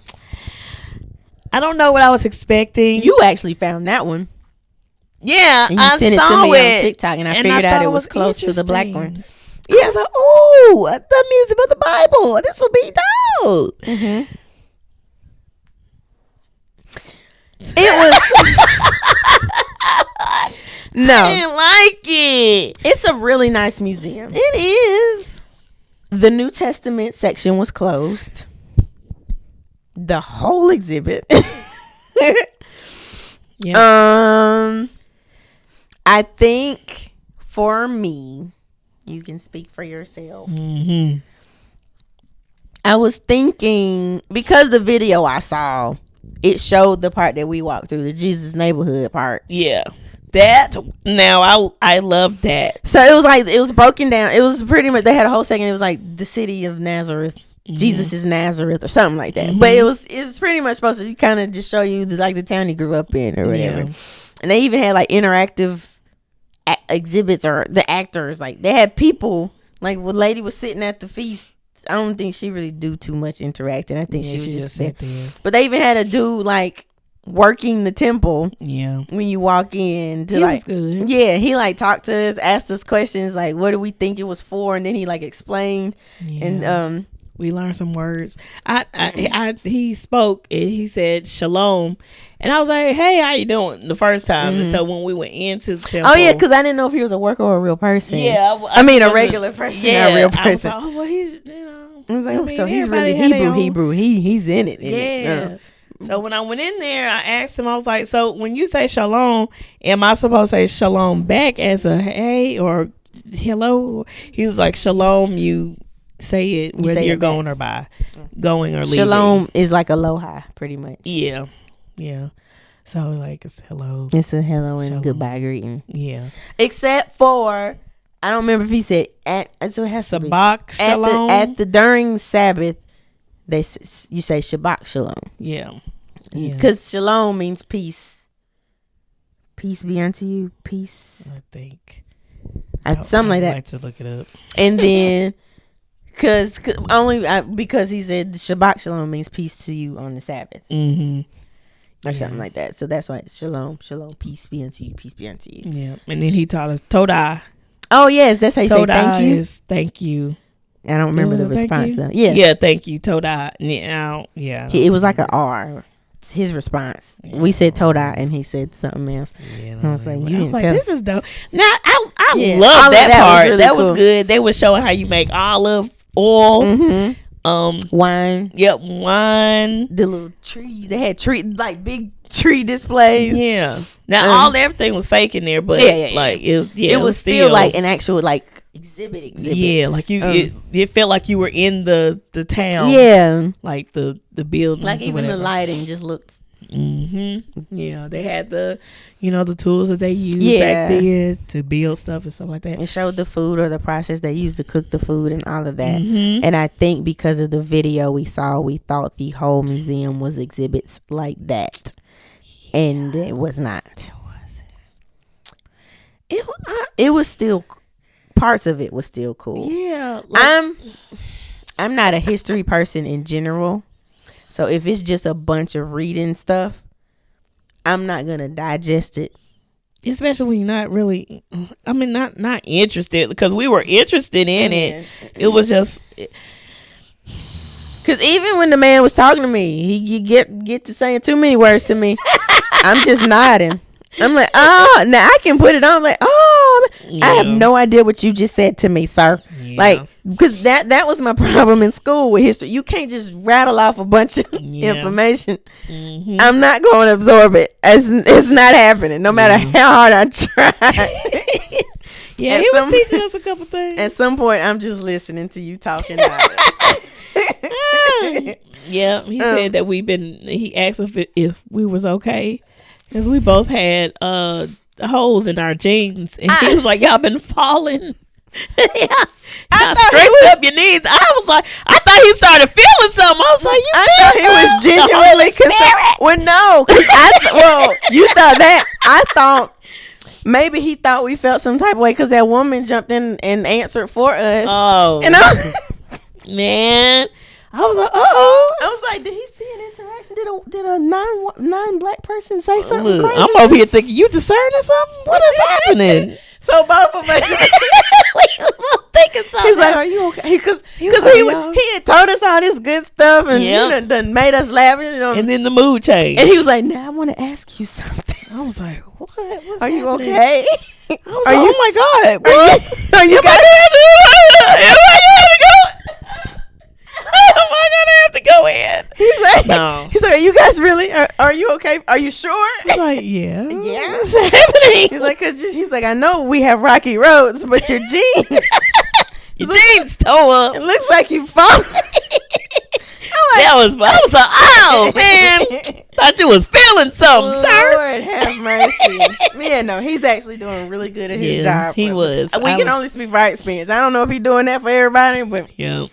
I don't know what I was expecting. You actually found that one. Yeah, And you I sent it saw to me it on TikTok, and I and figured out thought it was close to the black one. interesting. Yeah, I was like, "Oh, the music of the Bible. This will be dope." Mm-hmm. It was no. I didn't like it. It's a really nice museum. It is. The New Testament section was closed. The whole exhibit. Yeah. I think for me, you can speak for yourself. Mm-hmm. I was thinking, because the video I saw, it showed the part that we walked through, the Jesus neighborhood part. Yeah. That now I love that. So it was like, it was broken down. It was pretty much, they had a whole second. It was like the city of Nazareth. Mm-hmm. Jesus is Nazareth or something like that. Mm-hmm. But it was pretty much supposed to kind of just show you the town he grew up in or whatever. Yeah. And they even had like interactive exhibits, or the actors, like they had people, like the lady was sitting at the feast. I don't think she really do too much interacting. I think she was just there. But they even had a dude like working the temple. Yeah. When you walk in to, he like, was good. Yeah, he like talked to us, asked us questions like, what do we think it was for, and then he like explained. Yeah. And we learned some words. He spoke and he said shalom, and I was like, "Hey, how you doing?" The first time, and so when we went into the temple, oh yeah, because I didn't know if he was a worker or a real person. Yeah, I mean a regular person, a real person. I was like, oh well, he's I was like, so he's really Hebrew. He's in it. Yeah. So when I went in there, I asked him. I was like, so when you say shalom, am I supposed to say shalom back as a hey or hello? He was like, shalom, you say it whether you're going or by, going or leaving. Shalom is like aloha, pretty much. Yeah. So like it's hello. It's a hello and goodbye greeting. Yeah. Except for, I don't remember if he said at. So it has Sabak to be shalom. At the during Sabbath, you say Shabbat shalom. Yeah. Because shalom means peace. Peace be unto you. Peace. I think. Something like that. I'd like to look it up. And then. Because he said Shabbat shalom means peace to you on the Sabbath. Mm-hmm. Or something like that. So that's why it's shalom, peace be unto you, peace be unto you. Yeah. And then he taught us Todah. Oh, yes. That's how you say thank you. Is thank you. I don't remember the response though. Yeah. Yeah, thank you, Todah. It was like an R. His response. Yeah. We said Todah and he said something else. Yeah, I was like, this is dope. Now I love that part. Was really that cool. Was good. They were showing how you make olive oil. Mm-hmm. Wine. Yep, wine. The little tree. They had big tree displays. Yeah. Now everything was fake in there, but like it was still like an actual like exhibit. Yeah, like you it felt like you were in the town. Yeah. Like the buildings. Like even the lighting just looked. Mm-hmm. Yeah, they had the tools that they used back then to build stuff and stuff like that. And showed the food or the process they used to cook the food and all of that. Mm-hmm. And I think because of the video we saw, we thought the whole museum was exhibits like that, and it was not. It was still parts of it was still cool. Yeah, I'm not a history person in general. So if it's just a bunch of reading stuff, I'm not going to digest it. Especially when you're not really, not interested, because we were interested in it. It was just. Because even when the man was talking to me, you get to saying too many words to me. I'm just nodding. I'm like, oh, now I can put it on. I'm like, oh, I have no idea what you just said to me, sir. Yeah. Like, because that was my problem in school with history. You can't just rattle off a bunch of information. Mm-hmm. I'm not going to absorb it. It's not happening, no matter how hard I try. Yeah, he was teaching us a couple things. At some point, I'm just listening to you talking about it. Yeah, he said that he asked if we was okay. Because we both had holes in our jeans. And he was like, y'all been falling. I scraped up your knees. I thought he started feeling something. I was like, I thought he was genuinely concerned. Well, no. You thought that. I thought maybe he thought we felt some type of way because that woman jumped in and answered for us. Oh. And man. I was like, uh-oh. I was like, did he see an interaction? Did a non-black person say something Look, crazy? I'm over here thinking, you discerning something? What is happening? So both of us We was both thinking something. he's like, are you okay? Because he like, had told us all this good stuff and Yep. done made us laugh. You know, And then the mood changed. and he was like, now I want to ask you something. I was like, what? What's Are you happening? okay? I was Are like, you- oh my God. What? Are you guys? Am I gonna have to go in? He's like, No. he's like, are you guys really? Are you okay? Are you sure? I was like, yeah. Yeah. What's happening? He's like, he's like, I know we have rocky roads, but your jeans, Your jeans toe up. it looks like you fall. I was like, oh man, thought you was feeling something, sir. Lord have mercy. Yeah, no, he's actually doing really good at his job. He was. We can only speak from our experience. I don't know if he's doing that for everybody, but Yeah.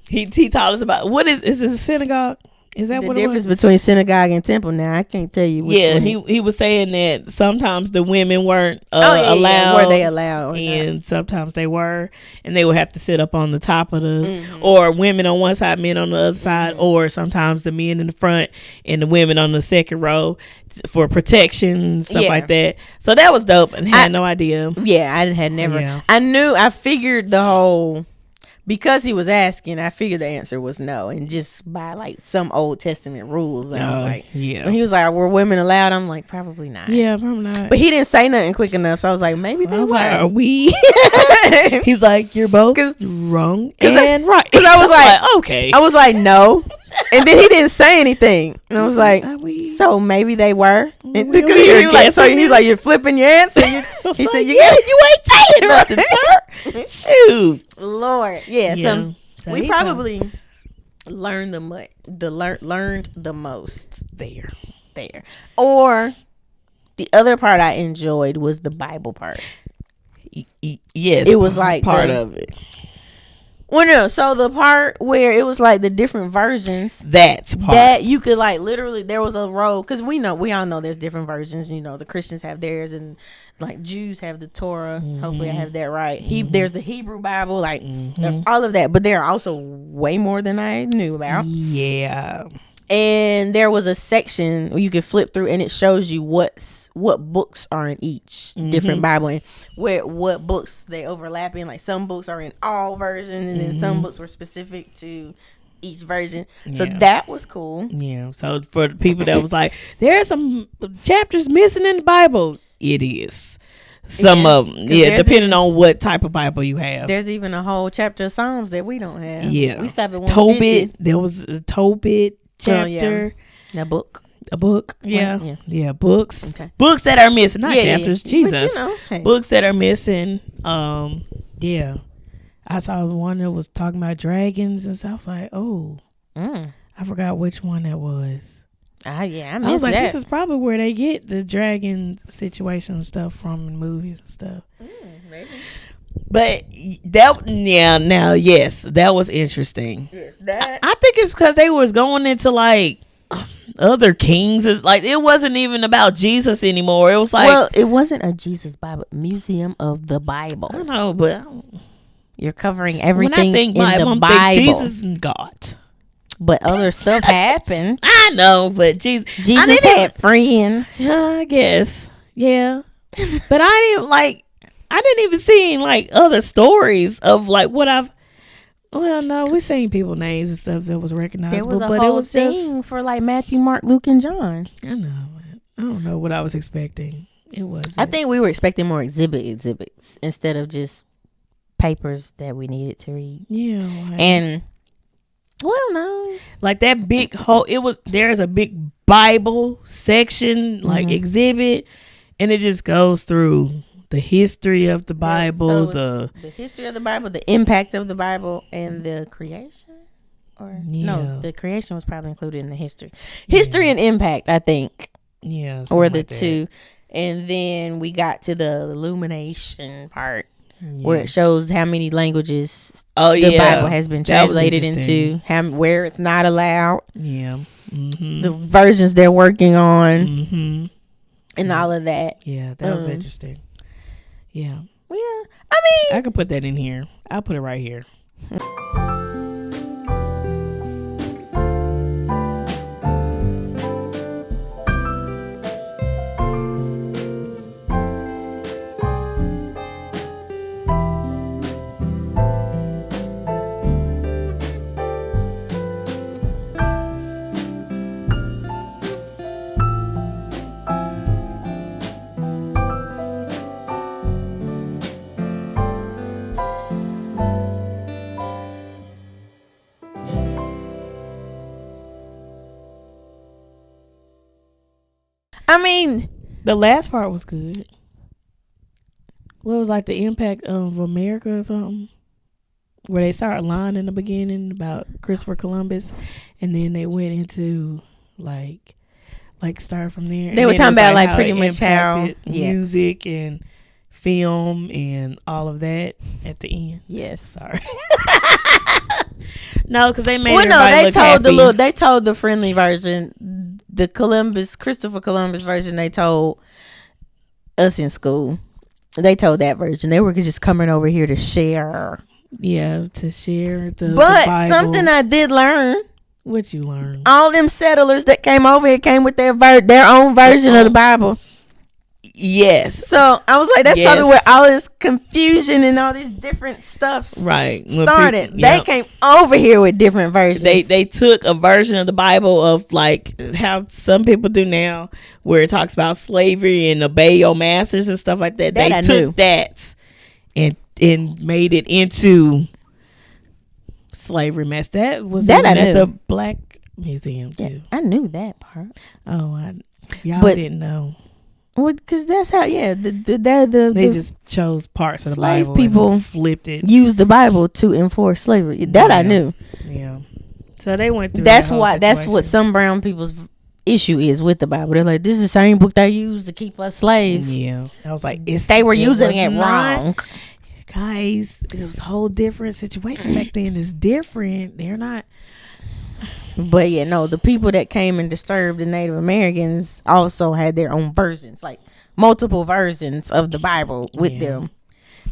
He taught us about is this a synagogue? Is that the what difference it was? between synagogue and temple. Now I can't tell you. Which Yeah, one. he was saying that sometimes the women weren't Yeah, allowed. were they allowed? Or And sometimes they were, and they would have to sit up on the top of the, Mm-hmm. or women on one side, men on the other side, or sometimes the men in the front and the women on the second row for protection, stuff Yeah. like that. So that was dope, and had no idea. Yeah, I had never. Yeah. I figured the whole. Because he was asking, I figured the answer was no, and just by like some Old Testament rules, I was like, yeah, when he was like, "Were women allowed?" I'm like, probably not. yeah, probably not. But he didn't say nothing quick enough, so I was like, maybe they I was were. like, are we? He's like, you're both wrong and right. Because I was like, okay. I was like, no, and then he didn't say anything, and I was like, Are we? so maybe they were. And We- because we he are was like, so guessing he's now? like, you're flipping your answer. He I was said, like, you yeah, got you ain't saying nothing, sir. Shoot. Lord, yeah. Yeah. So we probably learned learned the most There. or the other part I enjoyed was the Bible part. Yes. It was like part of it. Well, no, so the part where it was like the different versions That's part. that you could like literally, there was a row, because we all know there's different versions. You know, the Christians have theirs, and like Jews have the Torah. Hopefully I have that right. There's the Hebrew Bible, like there's all of that, but there are also way more than I knew about. Yeah. And there was a section where you could flip through, and it shows you what books are in each different Bible, and what books they overlap in. Like some books are in all versions, and then some books were specific to each version. So Yeah. that was cool. Yeah. So for the people that was like, there are some chapters missing in the Bible, it is. Some Yeah. of them. 'Cause Yeah. there's Depending on what type of Bible you have. There's even a whole chapter of Psalms that we don't have. Yeah. We stopped at 150. Tobit. There was a Tobit chapter. That book. A book. Yeah. Yeah. Yeah. Books. Okay. Books that are missing. Not Yeah, yeah, chapters. yeah. Jesus. But you know, hey. Books that are missing. Yeah. I saw one that was talking about dragons and stuff. I was like, oh, I forgot which one that was. I I was missed like, that. this is probably where they get the dragon situation and stuff from in movies and stuff. Maybe. But yes, that was interesting. Yes, that. I think it's because they was going into like other kings. It's like it wasn't even about Jesus anymore. It was like, Well, it wasn't a Jesus Bible museum of the Bible. I don't know, but You're covering when everything I think in Bible, the I'm Bible, think Jesus and God. but other stuff happened. I know, but Jesus Jesus had friends. I guess, yeah. But I didn't even see like other stories of like what I've. Well, no, we seen people names and stuff that was recognizable, There was a but whole it was thing just. for like Matthew, Mark, Luke, and John. I know. I don't know what I was expecting. It was. I think we were expecting more exhibits instead of just papers that we needed to read. Yeah. Like, And well, no, like that big whole. There's a big Bible section like exhibit, and it just goes through the history of the Bible, so the history of the Bible, the impact of the Bible, and the creation. Or no, the creation was probably included in the history and impact, I think, or the two. And then we got to the illumination part where it shows how many languages the Bible has been translated into, where it's not allowed, the versions they're working on, and all of that. Yeah, that was interesting. Yeah. Yeah, I mean, I could put that in here. I'll put it right here. mean, the last part was good. What was like the impact of America or something? Where they started lying in the beginning about Christopher Columbus, and then they went into like started from there. They And were then it talking was about like how pretty it much how impacted music and film and all of that at the end. Yes. Sorry. No, because they made Well, no, everybody they look told happy. they told the friendly version, the Christopher Columbus version. They told us in school. They told that version. They were just coming over here to share. Yeah, to share the But Bible. something I did learn. What you learned? All them settlers that came over here came with their own version of the Bible. Yes. So I was like, that's probably where all this confusion and all these different stuff right started. People, they came over here with different versions. They took a version of the Bible of like how some people do now, where it talks about slavery and obey your masters and stuff like that. They took that and made it into slavery mess. That was at the Black Museum too. Yeah, I knew that part. Oh, y'all didn't know. Well, because that's how, they just chose parts of the slave Bible people and flipped it. Used the Bible to enforce slavery. That I knew. Yeah. So they went through. That's what some brown people's issue is with the Bible. They're like, this is the same book they used to keep us slaves. Yeah. I was like, they were using it wrong. Guys, it was a whole different situation back then. It's different. They're not. But yeah, no, the people that came and disturbed the Native Americans also had their own versions, like multiple versions of the Bible with them.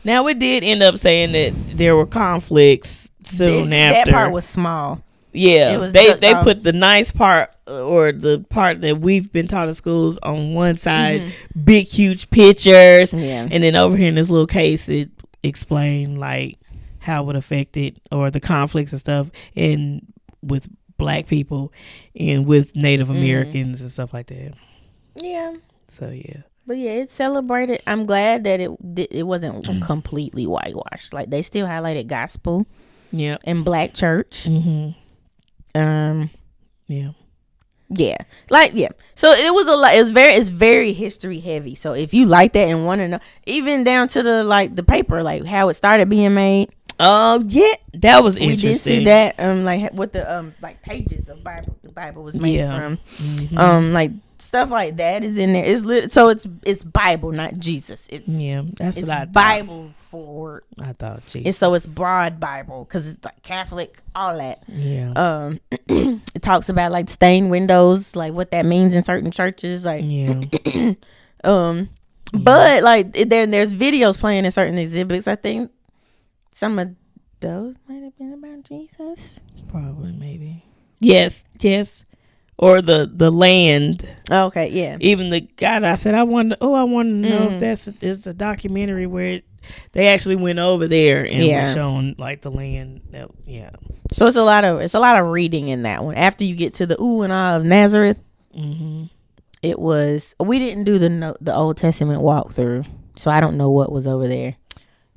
Now, it did end up saying that there were conflicts soon after. That part was small. Yeah, it was they put the nice part or the part that we've been taught in schools on one side, big huge pictures, and then over here in this little case, it explained like how it would affect it or the conflicts and stuff, and with Black people and with Native Americans and stuff like that. Yeah. So yeah. But yeah, it celebrated. I'm glad that it wasn't completely whitewashed. Like they still highlighted gospel. Yeah. And Black church. Yeah. Yeah. Like yeah. So it was a lot. It's very history heavy. So if you like that and want to know, even down to the paper, like how it started being made. Yeah, that was interesting. We did see that like what the like pages of the Bible was made from. Like stuff like that is in there. It's so it's Bible, not Jesus. It's that's what I thought. Bible forward. I thought Jesus. And so it's broad Bible because it's like Catholic, all that. Yeah. It talks about like stained windows, like what that means in certain churches, like but like there's videos playing in certain exhibits. I think some of those might have been about Jesus. Probably, maybe. Yes. Or the land. Okay, yeah. Even the guy that I said I wanted to know if is a documentary where they actually went over there and were showing like the land. So it's a lot of reading in that one. After you get to the ooh and ah of Nazareth, it was we didn't do the Old Testament walkthrough, so I don't know what was over there.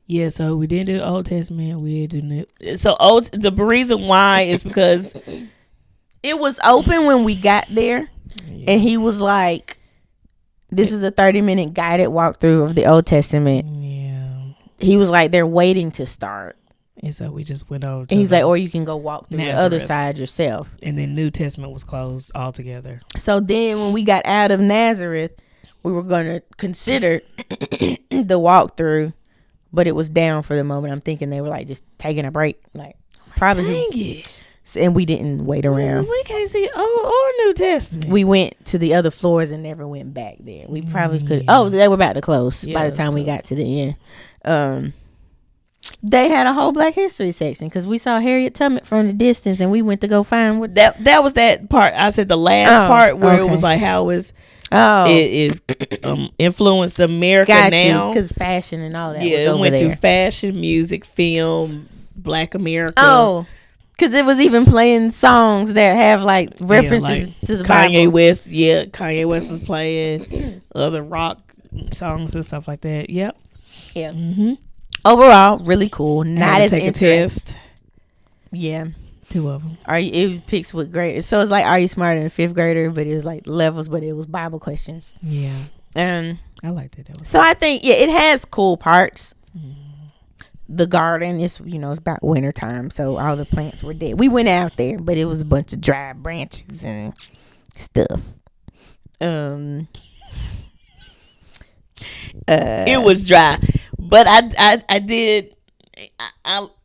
Yeah, so we didn't do the Old Testament. We did do New. So the reason why is because it was open when we got there, and he was like, "This is a 30-minute guided walkthrough of the Old Testament." Yeah, he was like, "They're waiting to start," and so we just went over. And he's like, "Or you can go walk through Nazareth. The other side yourself." And then New Testament was closed altogether. So then, when we got out of Nazareth, we were going to consider the walkthrough. But it was down for the moment. I'm thinking they were like just taking a break, like probably. Dang it. And we didn't wait around. We can't see Old or New Testament. We went to the other floors and never went back there. We probably could. Oh, they were about to close by the time we got to the end. They had a whole Black History section because we saw Harriet Tubman from the distance, and we went to go find what that was. That part I said the last part where it was like how it is influenced America now because fashion and all that. Yeah, it went through fashion, music, film, Black America. Oh, because it was even playing songs that have like references to the Kanye Bible. West. Yeah, Kanye West is playing other rock songs and stuff like that. Yep. Yeah. Overall, really cool. Not as take interesting. a test. Yeah. 2 of them. It picks what grade. So it's like, are you smarter than a 5th grader? But it was like levels, but it was Bible questions. Yeah. I like that. So I think it has cool parts. The garden is, it's about winter time, so all the plants were dead. We went out there, but it was a bunch of dry branches and stuff. It was dry, but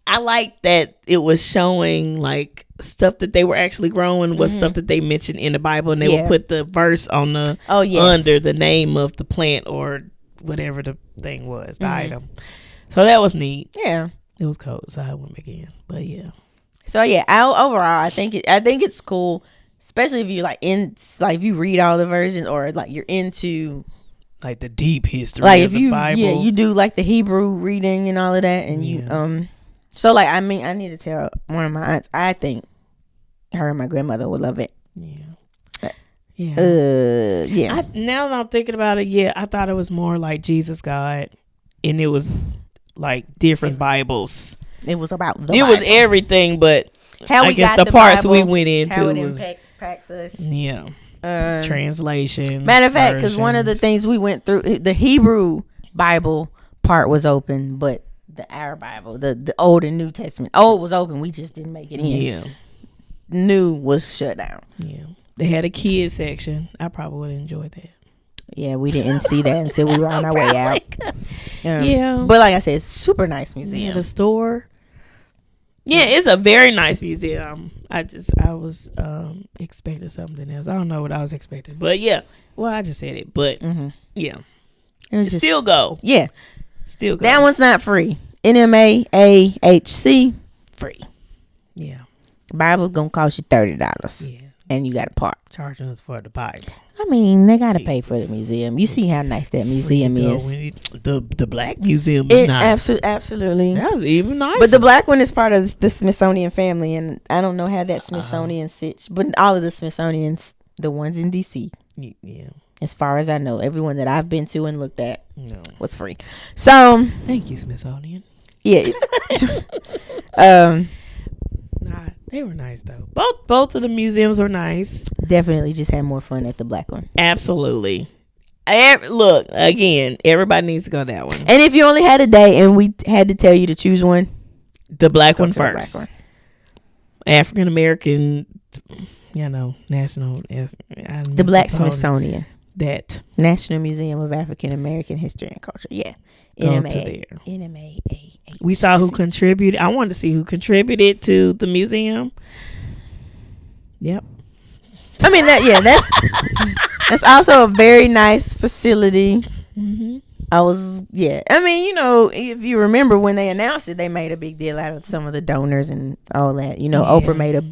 I like that it was showing like stuff that they were actually growing was stuff that they mentioned in the Bible, and they would put the verse on the under the name of the plant or whatever the thing was, the item. So that was neat. Yeah, it was cold, so I went back in. But yeah, so yeah, overall, I think it's cool, especially if you if you read all the versions or like you're into like the deep history, like of the Bible. Yeah, you do like the Hebrew reading and all of that, and you So like, I need to tell one of my aunts. I think her and my grandmother would love it. Yeah. Yeah. Now that I'm thinking about it, I thought it was more like Jesus God, and it was like different Bibles. It was about the Bible. Was everything, but how I guess the parts Bible, we went into how it was impacts us. Yeah. Translation. Matter of fact, because one of the things we went through, the Hebrew Bible part was open, but our Bible, the Old and New Testament, old was open. We just didn't make it in. Yeah. New was shut down. Yeah. They had a kids section. I probably would have enjoyed that. Yeah, we didn't see that until we were on our way out. Yeah. But like I said, it's super nice museum. Yeah, the store. Yeah, it's a very nice museum. I was expecting something else. I don't know what I was expecting. But yeah. Well, I just said it. But yeah. Still go. Yeah. Still go. That one's not free. NMAAHC free. Yeah. Bible gonna cost you $30. Yeah. And you gotta park. Charging us for the Bible. I mean, they gotta pay for the museum. You see how nice that museum is. The black museum is nice. Absolutely. That's even nice. But the black one is part of the Smithsonian family, and I don't know how that Smithsonian sits, but all of the Smithsonians, the ones in DC. Yeah. As far as I know, everyone that I've been to and looked at was free. So thank you, Smithsonian. Yeah. They were nice though. Both of the museums were nice. Definitely just had more fun at the black one. Absolutely. Look, again, everybody needs to go to that one. And if you only had a day and we had to tell you to choose one, the black one first. African American, national. The Black Smithsonian. That National Museum of African American History and Culture. Yeah. NMAA. We saw who contributed. I wanted to see who contributed to the museum. Yep. I mean that's also a very nice facility. Mm-hmm. I mean, if you remember when they announced it, they made a big deal out of some of the donors and all that. Oprah made a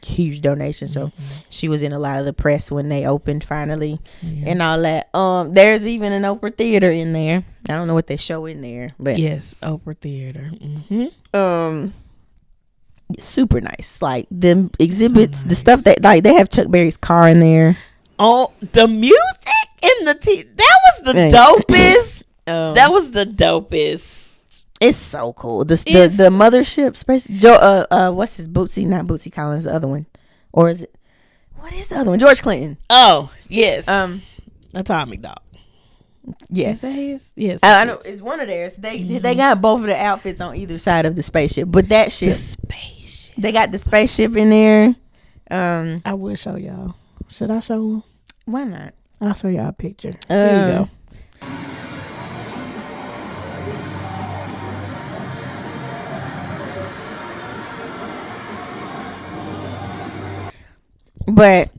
huge donation, so she was in a lot of the press when they opened finally and all that. There's even an Oprah theater in there. I don't know what they show in there, but yes, Oprah theater. Mm-hmm. Super nice. Like the exhibits, the stuff that they have Chuck Berry's car in there. Oh, the music in that was the dopest. That was the dopest. It's so cool. The mothership space. What's his Bootsy? Not Bootsy Collins. The other one, or is it? What is the other one? George Clinton. Oh yes. Atomic Dog. Yes. Yes. I know it's one of theirs. They got both of the outfits on either side of the spaceship, but that ship. The spaceship. They got the spaceship in there. I will show y'all. Should I show them? Why not? I'll show y'all a picture. There you go. But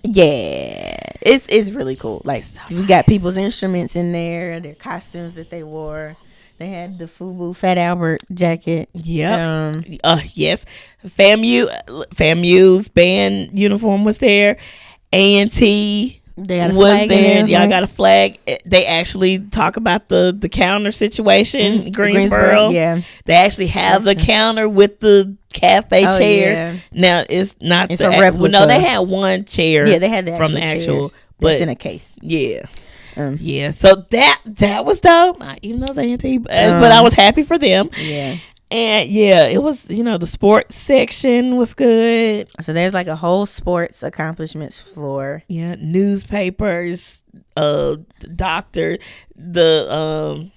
yeah, it's really cool. Like we got people's instruments in there, their costumes that they wore. They had the FUBU Fat Albert jacket. Yep. Yes. FAMU's band uniform was there. A&T was there. Y'all got a flag. They actually talk about the counter situation in Greensboro. Yeah. They actually have the counter with the cafe chairs. Yeah. Now it's not a replica. No, they had one chair. Yeah, they had the from the actual chairs. But it's in a case. Yeah. Yeah, so that was dope. Even though it's A&T, but I was happy for them. Yeah, And yeah, it was, the sports section was good. So there's like a whole sports accomplishments floor. Yeah, newspapers, doctor, the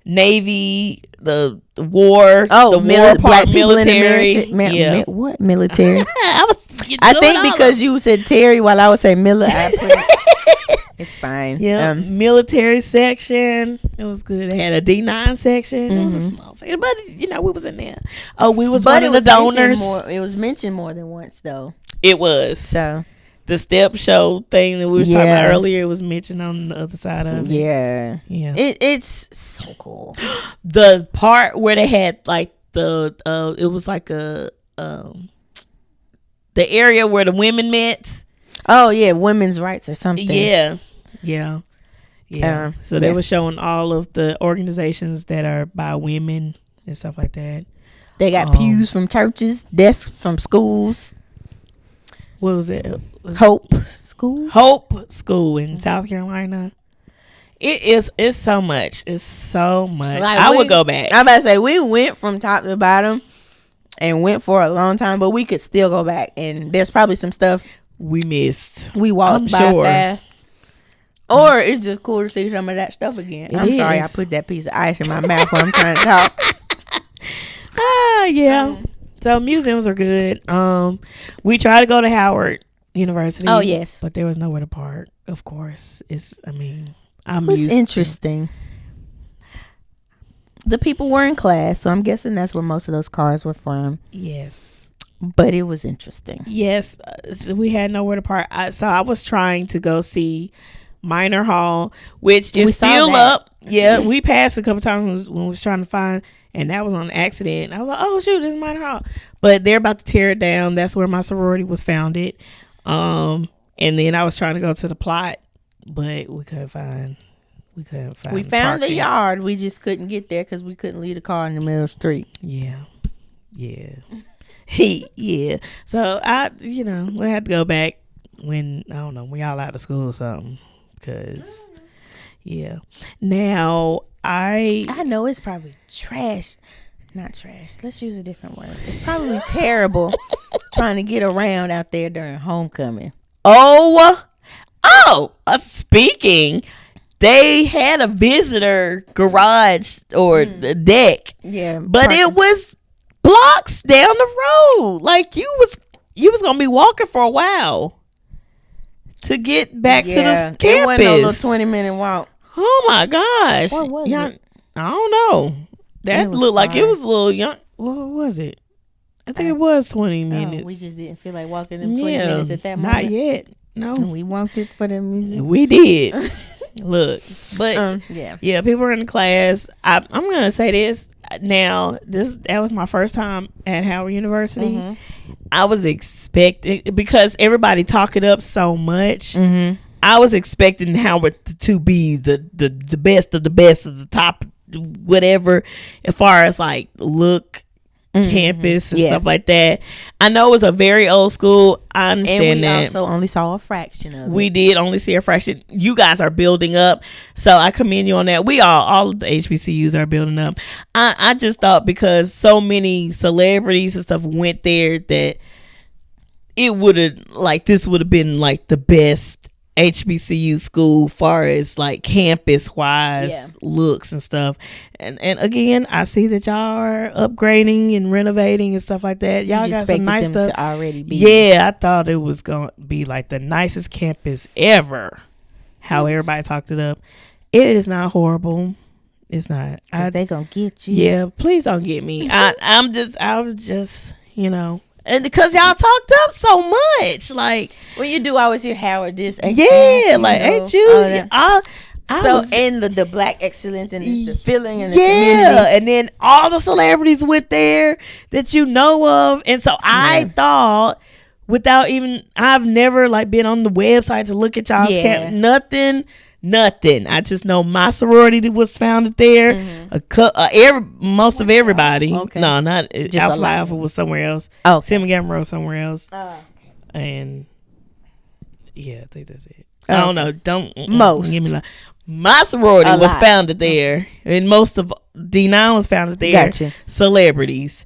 Navy, the war, the war black part, people military. in the Yeah. what military? I think because you said Terry while I would say Miller, I put it. It's fine. Yeah, military section. It was good. They had a D9 section. It was a small section, but we was in there. Oh, we was one of the donors. It was mentioned more than once, though. It was. So the step show thing that we were talking about earlier, it was mentioned on the other side of it. Yeah. It's so cool. The part where they had like it was like the area where the women met. Oh yeah, women's rights or something. Yeah. So they were showing all of the organizations that are by women and stuff like that. They got pews from churches, desks from schools. What was it? Hope School in South Carolina. It's so much. It's so much. Like I would go back. I'm about to say we went from top to bottom and went for a long time, but we could still go back. And there's probably some stuff we missed. We walked by fast. Or it's just cool to see some of that stuff again. I'm sorry I put that piece of ice in my mouth when I'm trying to talk. Yeah. So museums are good. We tried to go to Howard University. Oh yes, but there was nowhere to park. Of course, it was interesting. The people were in class, so I'm guessing that's where most of those cars were from. Yes, but it was interesting. Yes, we had nowhere to park. So I was trying to go see Minor Hall, which is still up. Yeah, we passed a couple times when we was trying to find. And that was on accident. I was like, oh, shoot, this is Minor Hall. But they're about to tear it down. That's where my sorority was founded. And then I was trying to go to the plot, but we couldn't find. We found the yard. We just couldn't get there because we couldn't leave the car in the middle of the street. Yeah. Yeah. So we had to go back when, I don't know, we all out of school or something. Because, Now, I know it's probably trash. Not trash. Let's use a different word. It's probably terrible trying to get around out there during homecoming. Speaking, they had a visitor garage or deck. Yeah. But it was blocks down the road. Like you was going to be walking for a while to get back to the campus. It wasn't a little 20-minute walk. Oh my gosh. What was it? I don't know. That looked like it was a little young. What was it? I think it was 20 minutes. We just didn't feel like walking them 20 minutes at that moment. Not yet. No. And we walked it for the music. We did. Look. But yeah, people were in the class. I'm going to say this. Now, that was my first time at Howard University. Mm-hmm. I was expecting, because everybody talk it up so much, I was expecting Howard to be the best of the best of the top, whatever, as far as like look, campus and stuff like that. I know it was a very old school. I understand that. And we also only saw a fraction of it. We did only see a fraction. You guys are building up, so I commend you on that. We all of the HBCUs are building up. I just thought because so many celebrities and stuff went there that it would have this would have been like the best HBCU school far as like campus wise looks and stuff. And again, I see that y'all are upgrading and renovating and stuff like that. Y'all got some nice stuff to already be. Yeah, I thought it was gonna be like the nicest campus ever. How everybody talked it up. It is not horrible. It's not. Cause they gonna get you. Yeah, please don't get me. I was just and because y'all talked up so much, like when you do always hear Howard this, ain't you? And the black excellence and the feeling and the community. And then all the celebrities went there that you know of, and so I thought I've never been on the website to look at y'all's nothing. I just know my sorority was founded there. Most of everybody. Okay. No, not Alpha was somewhere else. Oh, Sigma Gamma Rho somewhere else. And I think that's it. I don't know. Don't most. Give me My sorority A was lot. founded there, and most of D9 was founded there. Gotcha. Celebrities,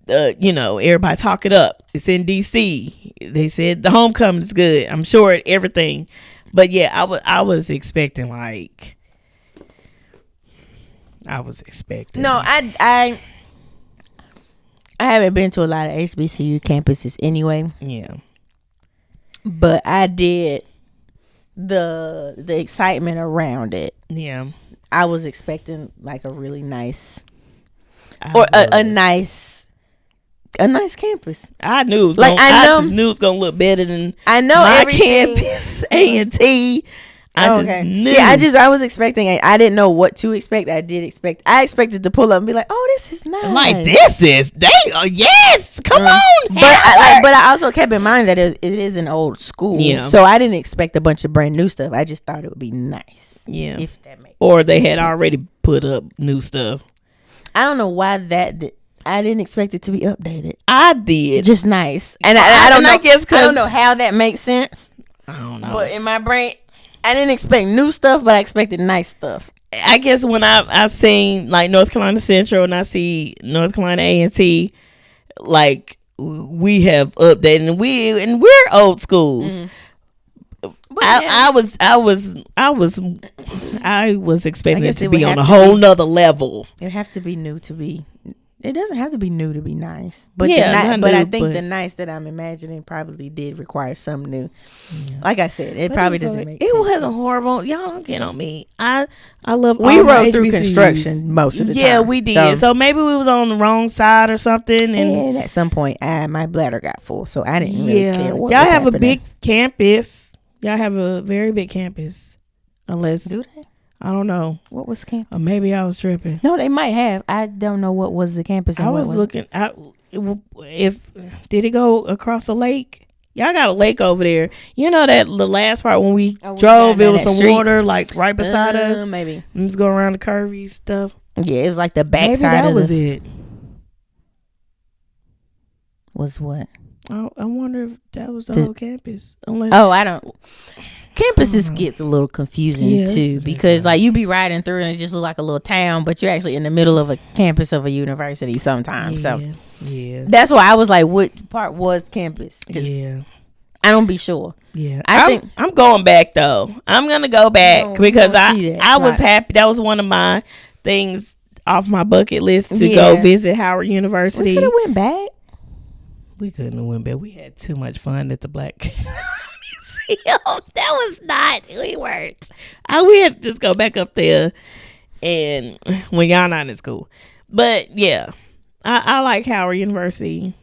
everybody talk it up. It's in DC. They said the homecoming is good. I'm sure everything, but yeah, I was expecting like. No, I haven't been to a lot of HBCU campuses anyway. Yeah. But I did the excitement around it. Yeah. I was expecting like a really nice or a nice campus. I knew it was like gonna, I know just knew it was gonna look better than I know my everything. campus A&T. I just knew. Yeah, I was expecting. I didn't know what to expect. I expected to pull up and be like, "Oh, this is nice." I'm like, this is yes. Come on, but I also kept in mind that it is an old school. Yeah. So I didn't expect a bunch of brand new stuff. I just thought it would be nice. Yeah. If that makes. Or they had already put up new stuff. I don't know why I didn't expect it to be updated. I did. Just nice, and I don't know. I guess I don't know how that makes sense. I don't know. But in my brain, I didn't expect new stuff, but I expected nice stuff. I guess when I've seen like North Carolina Central and I see North Carolina A&T, like we have updated and we're old schools. But I was expecting it guess to it be would on have a to whole be- nother level. it have to be new to be. It doesn't have to be new to be nice, but Yeah, I not new, think but- the nice that I'm imagining probably did require some new. Like I said, it But probably it was doesn't like- make. It sense. wasn't horrible. Y'all don't get on me. I love. We all my rode through HBCUs. construction most of the time. Yeah, we did. So maybe we was on the wrong side or something. And at some point, my bladder got full, so I didn't really care. What y'all was have happening. a big campus. Y'all have a very big campus. Unless Do they? I don't know. What was campus? Or maybe I was tripping. No, they might have. I don't know what was the campus. And I what was looking. If did it go across the lake? Y'all got a lake over there. You know that the last part when we we drove, got it was that some street. water like right beside us. Maybe. And just go around the curvy stuff. Yeah, it was like the back Maybe side that of was the. it. Was what? I wonder if that was the The- whole campus. Unless, Oh, I don't. Campuses gets a little confusing Yeah, too it's because like you be riding through and it just look like a little town, but you're actually in the middle of a campus of a university sometimes. So yeah, that's why I was like, what part was campus? 'Cause yeah. I don't be sure. Yeah, I think- I'm going back though. I'm gonna go back No, because we don't see that. I was Right. happy. That was one of my things off my bucket list to Yeah. go visit Howard We University. could have went back. We couldn't have went back. We had too much fun at the Black Museum. That was not. We weren't. We had to just go back up there, and when y'all not in school. But yeah, I like Howard University,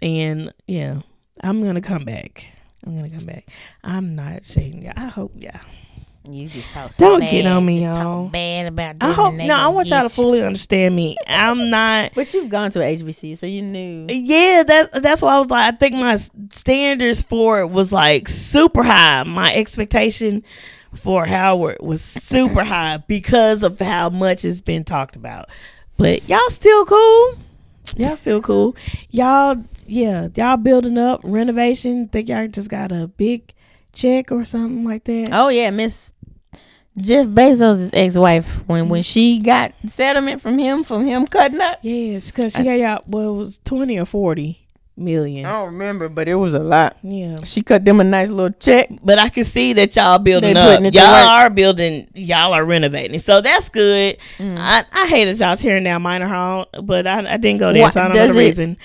and yeah, I'm gonna come back. I'm not shading y'all. I hope y'all. You just talk so Don't bad. get on me, Just y'all. talk bad about I them hope and they no. I gonna want y'all to get you. fully understand me. I'm not. But you've gone to a HBCU, so you knew. Yeah, that's why I was like, I think my standards for it was like super high. My expectation for Howard was super high because of how much it's been talked about. But y'all still cool. Y'all building up renovation. Think y'all just got a big check or something like that? Oh yeah, Miss Jeff Bezos' ex-wife when she got settlement from him cutting up. Yeah, because she got y'all. Well, it was 20 or 40 million. I don't remember, but it was a lot. Yeah. She cut them a nice little check. But I can see that y'all building They up. putting it to Y'all work. are building. Y'all are renovating. So that's good. I hate that y'all tearing down Minor Hall, but I didn't go there, Why- so I don't know does the it- reason.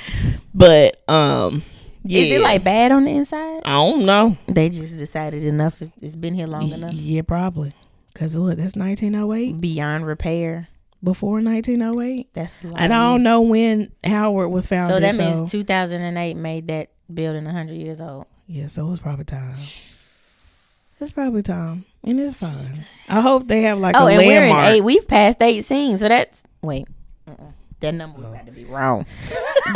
But yeah. Is it like bad on the inside? I don't know. They just decided enough. It's been here long enough. Yeah, probably. Cause what? That's 1908. Beyond repair. Before 1908. That's long. And I don't know when Howard was founded. So that means 2008 made that building 100 years old. Yeah, so it's probably time. It's probably time, and it's fine. I hope they have like a and landmark. we're in 8. We've passed 8 scenes, so that's that number was got to be wrong. I'm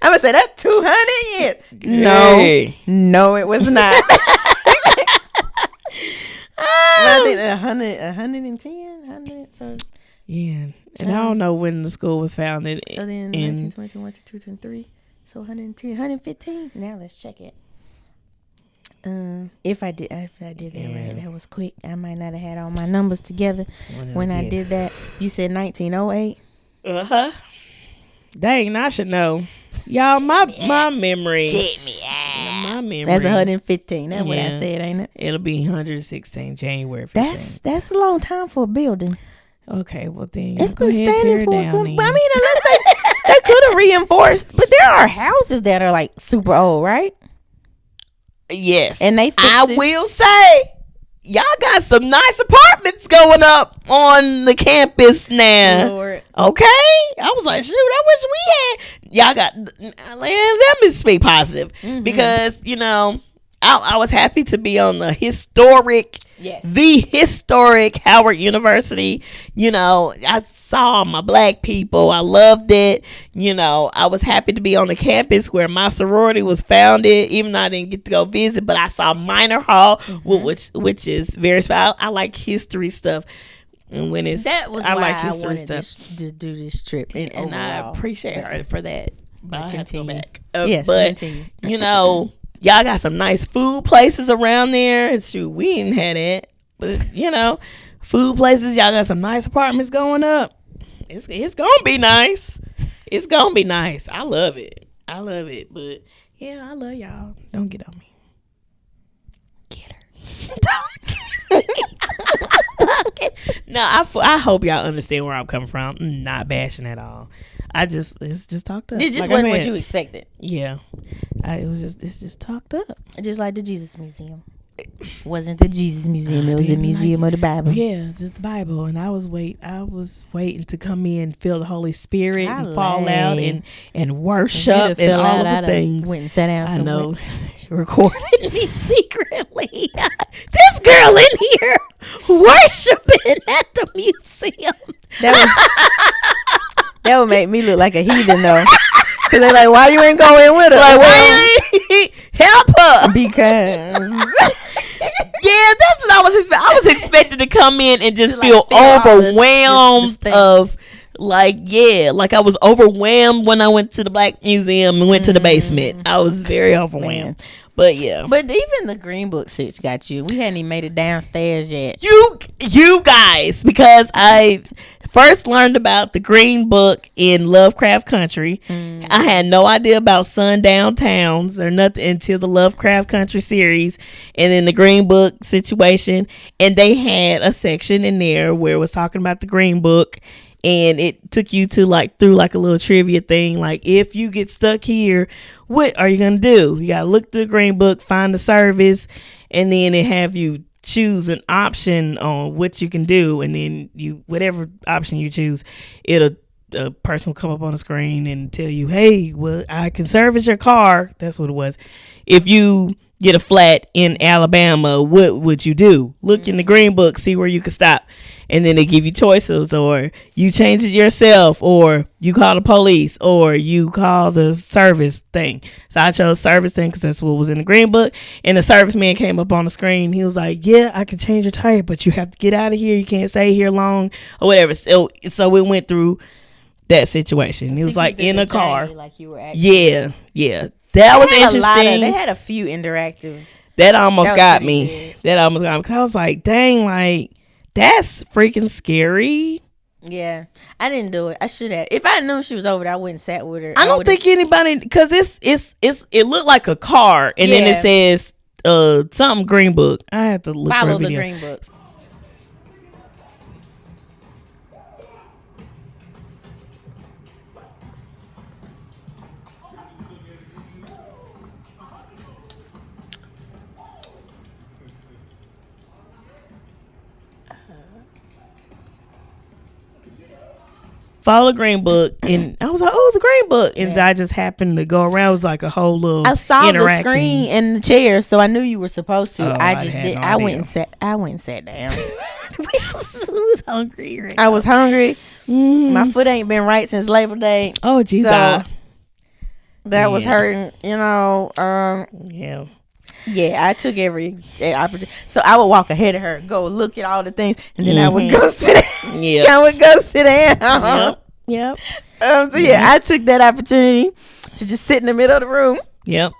gonna say that's 200 years. Hey. No, it was not. I think 110, 100. So Yeah, and I don't know when the school was founded. then in 1921 to 2023. So 110, 115. Now let's check it. If I did that right, that was quick. I might not have had all my numbers together when I did that. You said 1908. Dang, I should know. Y'all, my memory. Check me out. My memory. That's 115. That's what I said, ain't it? It'll be 116 January 15th. That's a long time for a building. Okay, well then It's been standing for a good. I mean, then. unless they could have reinforced, but there are houses that are like super old, right? Yes, And they will say y'all got some nice apartments going up on the campus now. Lord. Okay, I was like, shoot, I wish we had. Y'all got. Let me speak positive because I was happy to be on the historic Howard University. I saw my black people. I loved it. I was happy to be on the campus where my sorority was founded, even though I didn't get to go visit, but I saw Minor Hall, which is very special. I like history stuff. And when it's I like history stuff. To do this trip, and I appreciate her for that. But I have to go back. Yes, but continue. Y'all got some nice food places around there. Shoot, we didn't have that, but food places. Y'all got some nice apartments going up. It's gonna be nice. It's gonna be nice. I love it. But yeah, I love y'all. Don't get on me. Get her. No, I hope y'all understand where I'm coming from. I'm not bashing at all. It's just talked up. It just wasn't what you expected. Yeah, it's just talked up. Just like the Jesus Museum. Wasn't the Jesus Museum? It was the Museum of the Bible. Yeah, just the Bible. And I was waiting to come in, feel the Holy Spirit, and fall out and worship and all of the things. Went and sat down somewhere. I know. Recording me secretly. This girl in here worshiping at the museum. That would make me look like a heathen though. Cause they're like, why you ain't going with her? Like, why you ain't help her? Because yeah, that's what I was expecting. I was expecting to come in and just feel overwhelmed of like I was overwhelmed when I went to the Black Museum and went to the basement. I was very overwhelmed. But yeah. But even the Green Book 6 got you. We hadn't even made it downstairs yet. You guys, because I first learned about the Green Book in Lovecraft Country. I had no idea about sundown towns or nothing until the Lovecraft Country series and then the Green Book situation. And they had a section in there where it was talking about the Green Book. And it took you to through a little trivia thing. Like, if you get stuck here, what are you going to do? You got to look through the Green Book, find the service, and then it have you choose an option on what you can do. And then whatever option you choose, a person will come up on the screen and tell you, hey, well, I can service your car. That's what it was. If you get a flat in Alabama, what would you do? Look in the Green Book, see where you can stop. And then they give you choices, or you change it yourself, or you call the police, or you call the service thing. So I chose service thing because that's what was in the Green Book. And the serviceman came up on the screen. He was like, yeah, I can change your tire, but you have to get out of here. You can't stay here long or whatever. So we went through that situation. He was like in a car. Like you were yeah. That was interesting. They had a few interactive. That almost got me. Because I was like, dang, that's freaking scary. Yeah, I didn't do it. I should have. If I knew she was over there, I wouldn't sat with her. I don't think anybody, because it looked like a car, and then it says something Green Book. I have to look follow for a video. The Green Book. Follow the Green Book, and I was like, oh, the Green Book, and I just happened to go around. It was like a whole little I saw the screen and the chair, so I knew you were supposed to. I just did. I went and sat down. Who was hungry? Right I was hungry. My foot ain't been right since Labor Day. Oh, Jesus. So that was hurting, Yeah. Yeah, I took every opportunity. So I would walk ahead of her, go look at all the things, and then I would go sit down. Yeah. I would go sit down. Yep. So I took that opportunity to just sit in the middle of the room. Yep.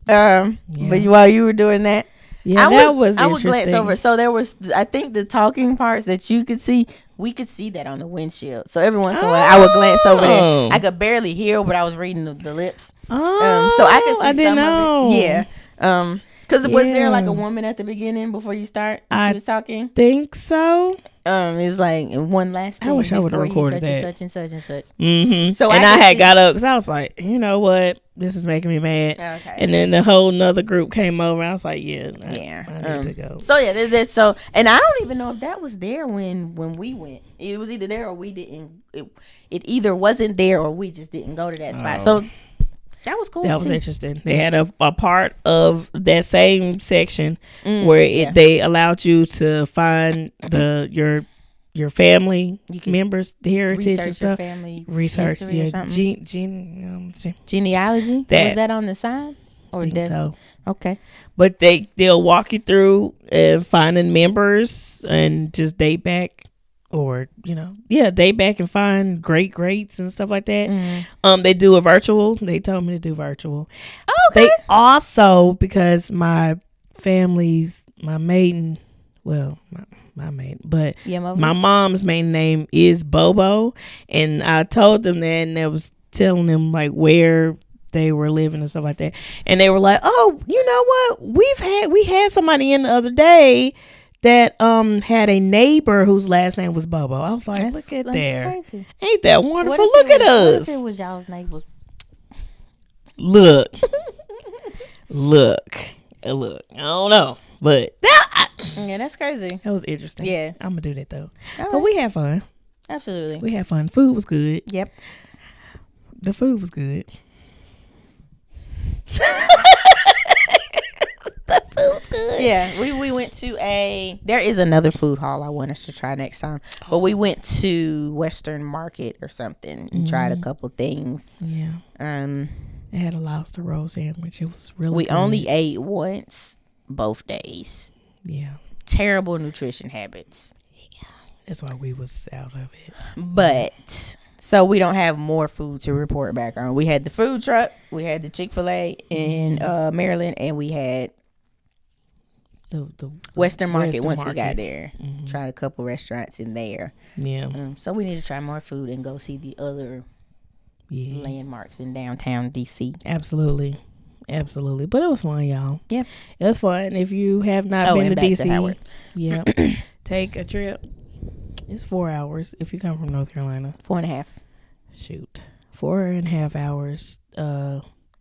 But while you were doing that, Yeah, that was I interesting. would glance over. So there was, I think, the talking parts that you could see. We could see that on the windshield. So every once in a while, I would glance over there. I could barely hear, but I was reading the lips. So I could see some of it. Yeah. Because was there like a woman at the beginning before you start? She was talking. Think so. It was like one last thing. I wish I would have recorded that. Such and such and such. Mm-hmm. So and I had got up because I was like, you know what, this is making me mad. Okay. And then the whole nother group came over. I was like, I need to go. So yeah, so and I don't even know if that was there when we went. It was either there or we didn't. It either wasn't there or we just didn't go to that spot. So that was cool. That was interesting. They had a part of that same section where they allowed you to find your family members, the heritage and stuff. Family research, genealogy. Was that on the side or so? Okay, but they'll walk you through finding members and just date back. Or date back and find greats and stuff like that. They do a virtual. They told me to do virtual. Okay. They also, because my family's my maiden mom's maiden name is Bobo, and I told them that, and I was telling them like where they were living and stuff like that, and they were like, "Oh, you know what? We had somebody in the other day." That had a neighbor whose last name was Bobo. I was like, look at there. Crazy. Ain't that wonderful? Look at us. What if it was y'all's neighbors? Look. Look. I don't know. But that's crazy. That was interesting. Yeah. I'm going to do that though. But we had fun. Absolutely. We had fun. Food was good. Yep. The food was good. Yeah, we went to there is another food hall I want us to try next time, but we went to Western Market or something and tried a couple things. Yeah. It had a lobster roll sandwich. It was really good. Only ate once both days. Yeah. Terrible nutrition habits. Yeah. That's why we was out of it. But so we don't have more food to report back on. We had the food truck, we had the Chick-fil-A in Maryland, and we had the Western Market once we got there. Tried a couple restaurants in there. Yeah. So we need to try more food and go see the other landmarks in downtown DC. Absolutely. But it was fun, y'all. Yeah. It was fun. If you have not been to DC, to take a trip. It's 4 hours if you come from North Carolina. 4.5. Shoot. 4.5 hours.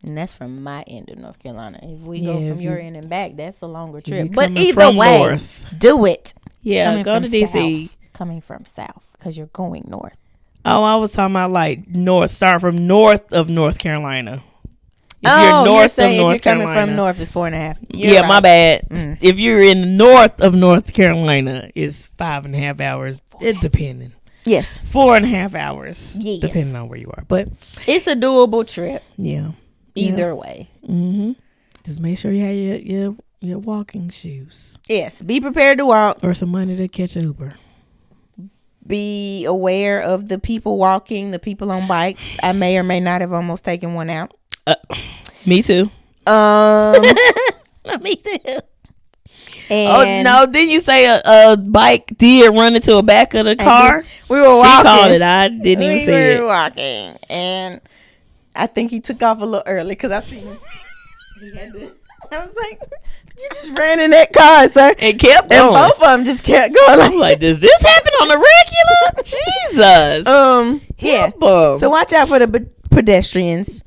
And that's from my end of North Carolina. If we go from your end and back, that's a longer trip. But either way, do it. Yeah, go to DC. Coming from south, because you're going north. Oh, I was talking about like north. Start from north of North Carolina. If you're north of North if you're coming Carolina, from north, it's 4.5. Yeah, right. My bad. If you're in the north of North Carolina, it's 5.5 hours. It depending. Yes, 4.5 hours. Yes. Depending on where you are, but it's a doable trip. Yeah. Either way. Just make sure you have your walking shoes. Yes. Be prepared to walk. Or some money to catch an Uber. Be aware of the people walking, the people on bikes. I may or may not have almost taken one out. Me too. Me too. And no! Didn't you say a bike did run into the back of the car? We were walking. She called it. I didn't even see it. We were walking, and I think he took off a little early because I seen him. I was like, "You just ran in that car, sir," and kept going. And both of them just kept going. I was like, "Does this happen on the regular?" Jesus. Yeah. So watch out for the pedestrians.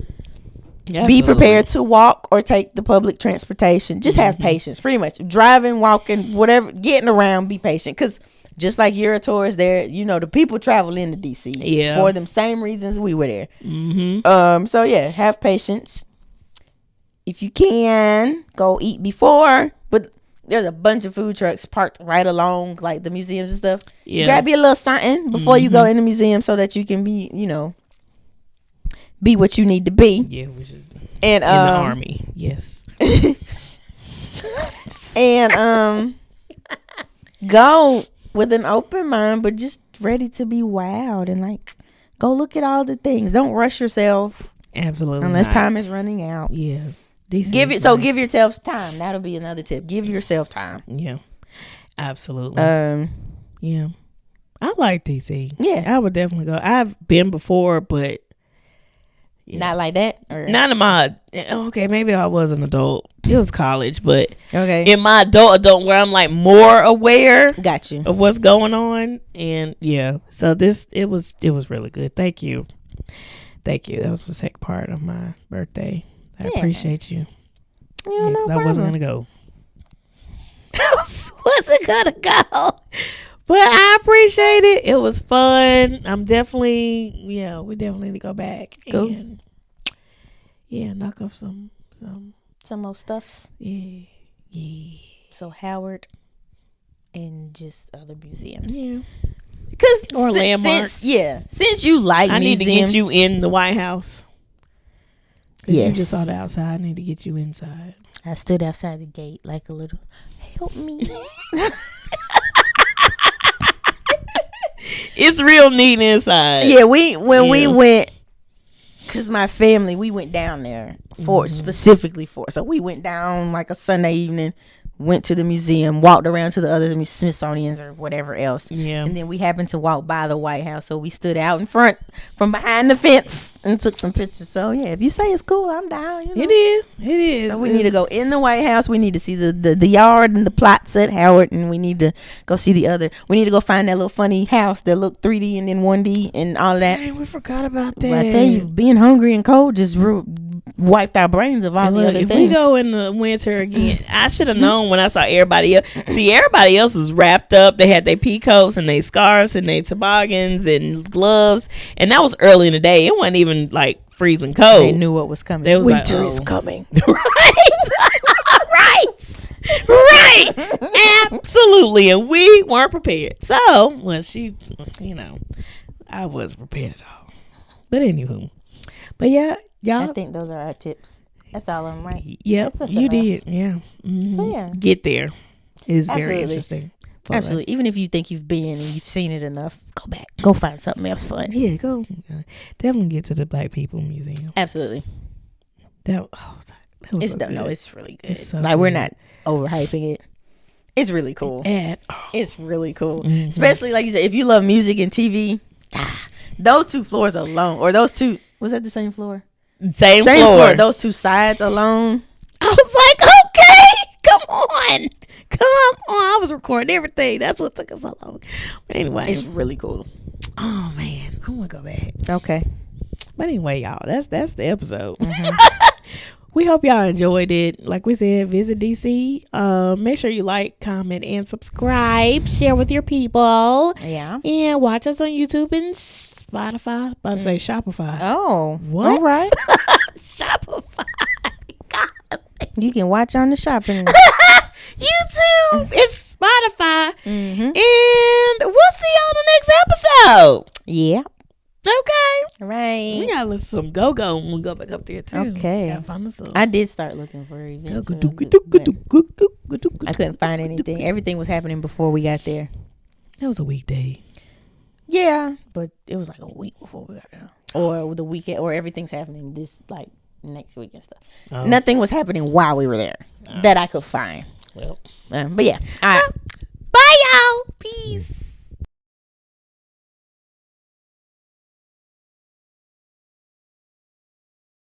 Absolutely. Be prepared to walk or take the public transportation. Just have patience, pretty much. Driving, walking, whatever, getting around, be patient. Because just like you're a tourist there, the people travel into DC for them same reasons we were there. So yeah, have patience. If you can, go eat before. But there's a bunch of food trucks parked right along like the museums and stuff. Yeah. Grab you a little something before you go in the museum so that you can be, be what you need to be. Yeah, we should. And in the army, yes. And go with an open mind, but just ready to be wowed and like go look at all the things. Don't rush yourself. Absolutely. Unless time is running out. Yeah. DC Give is it. So nice. give yourself time. That'll be another tip. Give yourself time. Yeah, absolutely. Yeah, I like DC. Yeah. I would definitely go. I've been before, but Not like that. Or not in my. Okay, maybe I was an adult. It was college, but okay. in my adult where I'm like more aware Got you. of what's going on, and yeah. So it was really good. Thank you. That was the second part of my birthday. I appreciate you. Yeah, no because I problem. wasn't gonna go. I wasn't gonna go, but I appreciate it. It was fun. I'm definitely, we definitely need to go back. Cool. And, knock off some more stuffs. Yeah. So Howard and just other museums. Yeah. Because Or landmarks. Since you like I need museums, to get you in the White House. Yes. You just saw the outside. I need to get you inside. I stood outside the gate like a little, help me. It's real neat inside. Yeah, we went, because my family, we went down there specifically for. So we went down like a Sunday evening, went to the museum, walked around to the other Smithsonians or whatever else. Yeah. And then we happened to walk by the White House. So we stood out in front from behind the fence and took some pictures. So yeah, if you say it's cool, I'm down. You know? It is. So we need to go in the White House. We need to see the yard and the plots at Howard, and we need to go see the other. We need to go find that little funny house that looked 3D and then 1D and all that. Dang, we forgot about that. But I tell you, being hungry and cold just wiped our brains of all the other if things. we go in the winter again, I should have known when I saw everybody else. See, everybody else was wrapped up. They had their peacoats and their scarves and their toboggans and gloves, and that was early in the day. It wasn't even like freezing cold. They knew what was coming. They was Winter like, is coming. right, absolutely, and we weren't prepared. So, well, I was prepared at all. But anywho, but yeah, y'all. I think those are our tips. That's all of them, right? Yep, That's you enough. did. Yeah. Mhm. So yeah, Get there is very Absolutely. interesting. for absolutely. Even if you think you've been and you've seen it enough, go back. Go find something else fun. that. Yeah, go. Definitely get to the Black People Museum. Absolutely. That was It's so no, good. it's really good. It's so like we're good. not overhyping it. It's really cool. And It's really cool. Mhm. Especially like you said, if you love music and TV, those two floors alone, or those two, was that the same floor? same floor. Those two sides alone. I was like, okay, come on. I was recording everything. That's what took us so long. But anyway, It's really cool. oh man, I want to go back. Okay. But anyway, y'all, that's the episode. We hope y'all enjoyed it. Like we said, visit DC. Make sure you like, comment, and subscribe. Share with your people. Yeah. And watch us on YouTube and Spotify. About to say Shopify. Oh. What? All right. Shopify. God. You can watch on the shopping. YouTube. It's Spotify. Mm-hmm. And we'll see y'all in the next episode. Yeah. Okay. Right. We gotta listen to some go-go when we go back up there too. Okay. Gotta find us some. I did start looking for events. I I couldn't find anything. Everything was happening before we got there. That was a weekday. Yeah, but it was like a week before we got there. Or the weekend, or everything's happening this like next week and stuff. Oh. Nothing was happening while we were there that I could find. Well. But yeah. All right. Bye, y'all. Peace.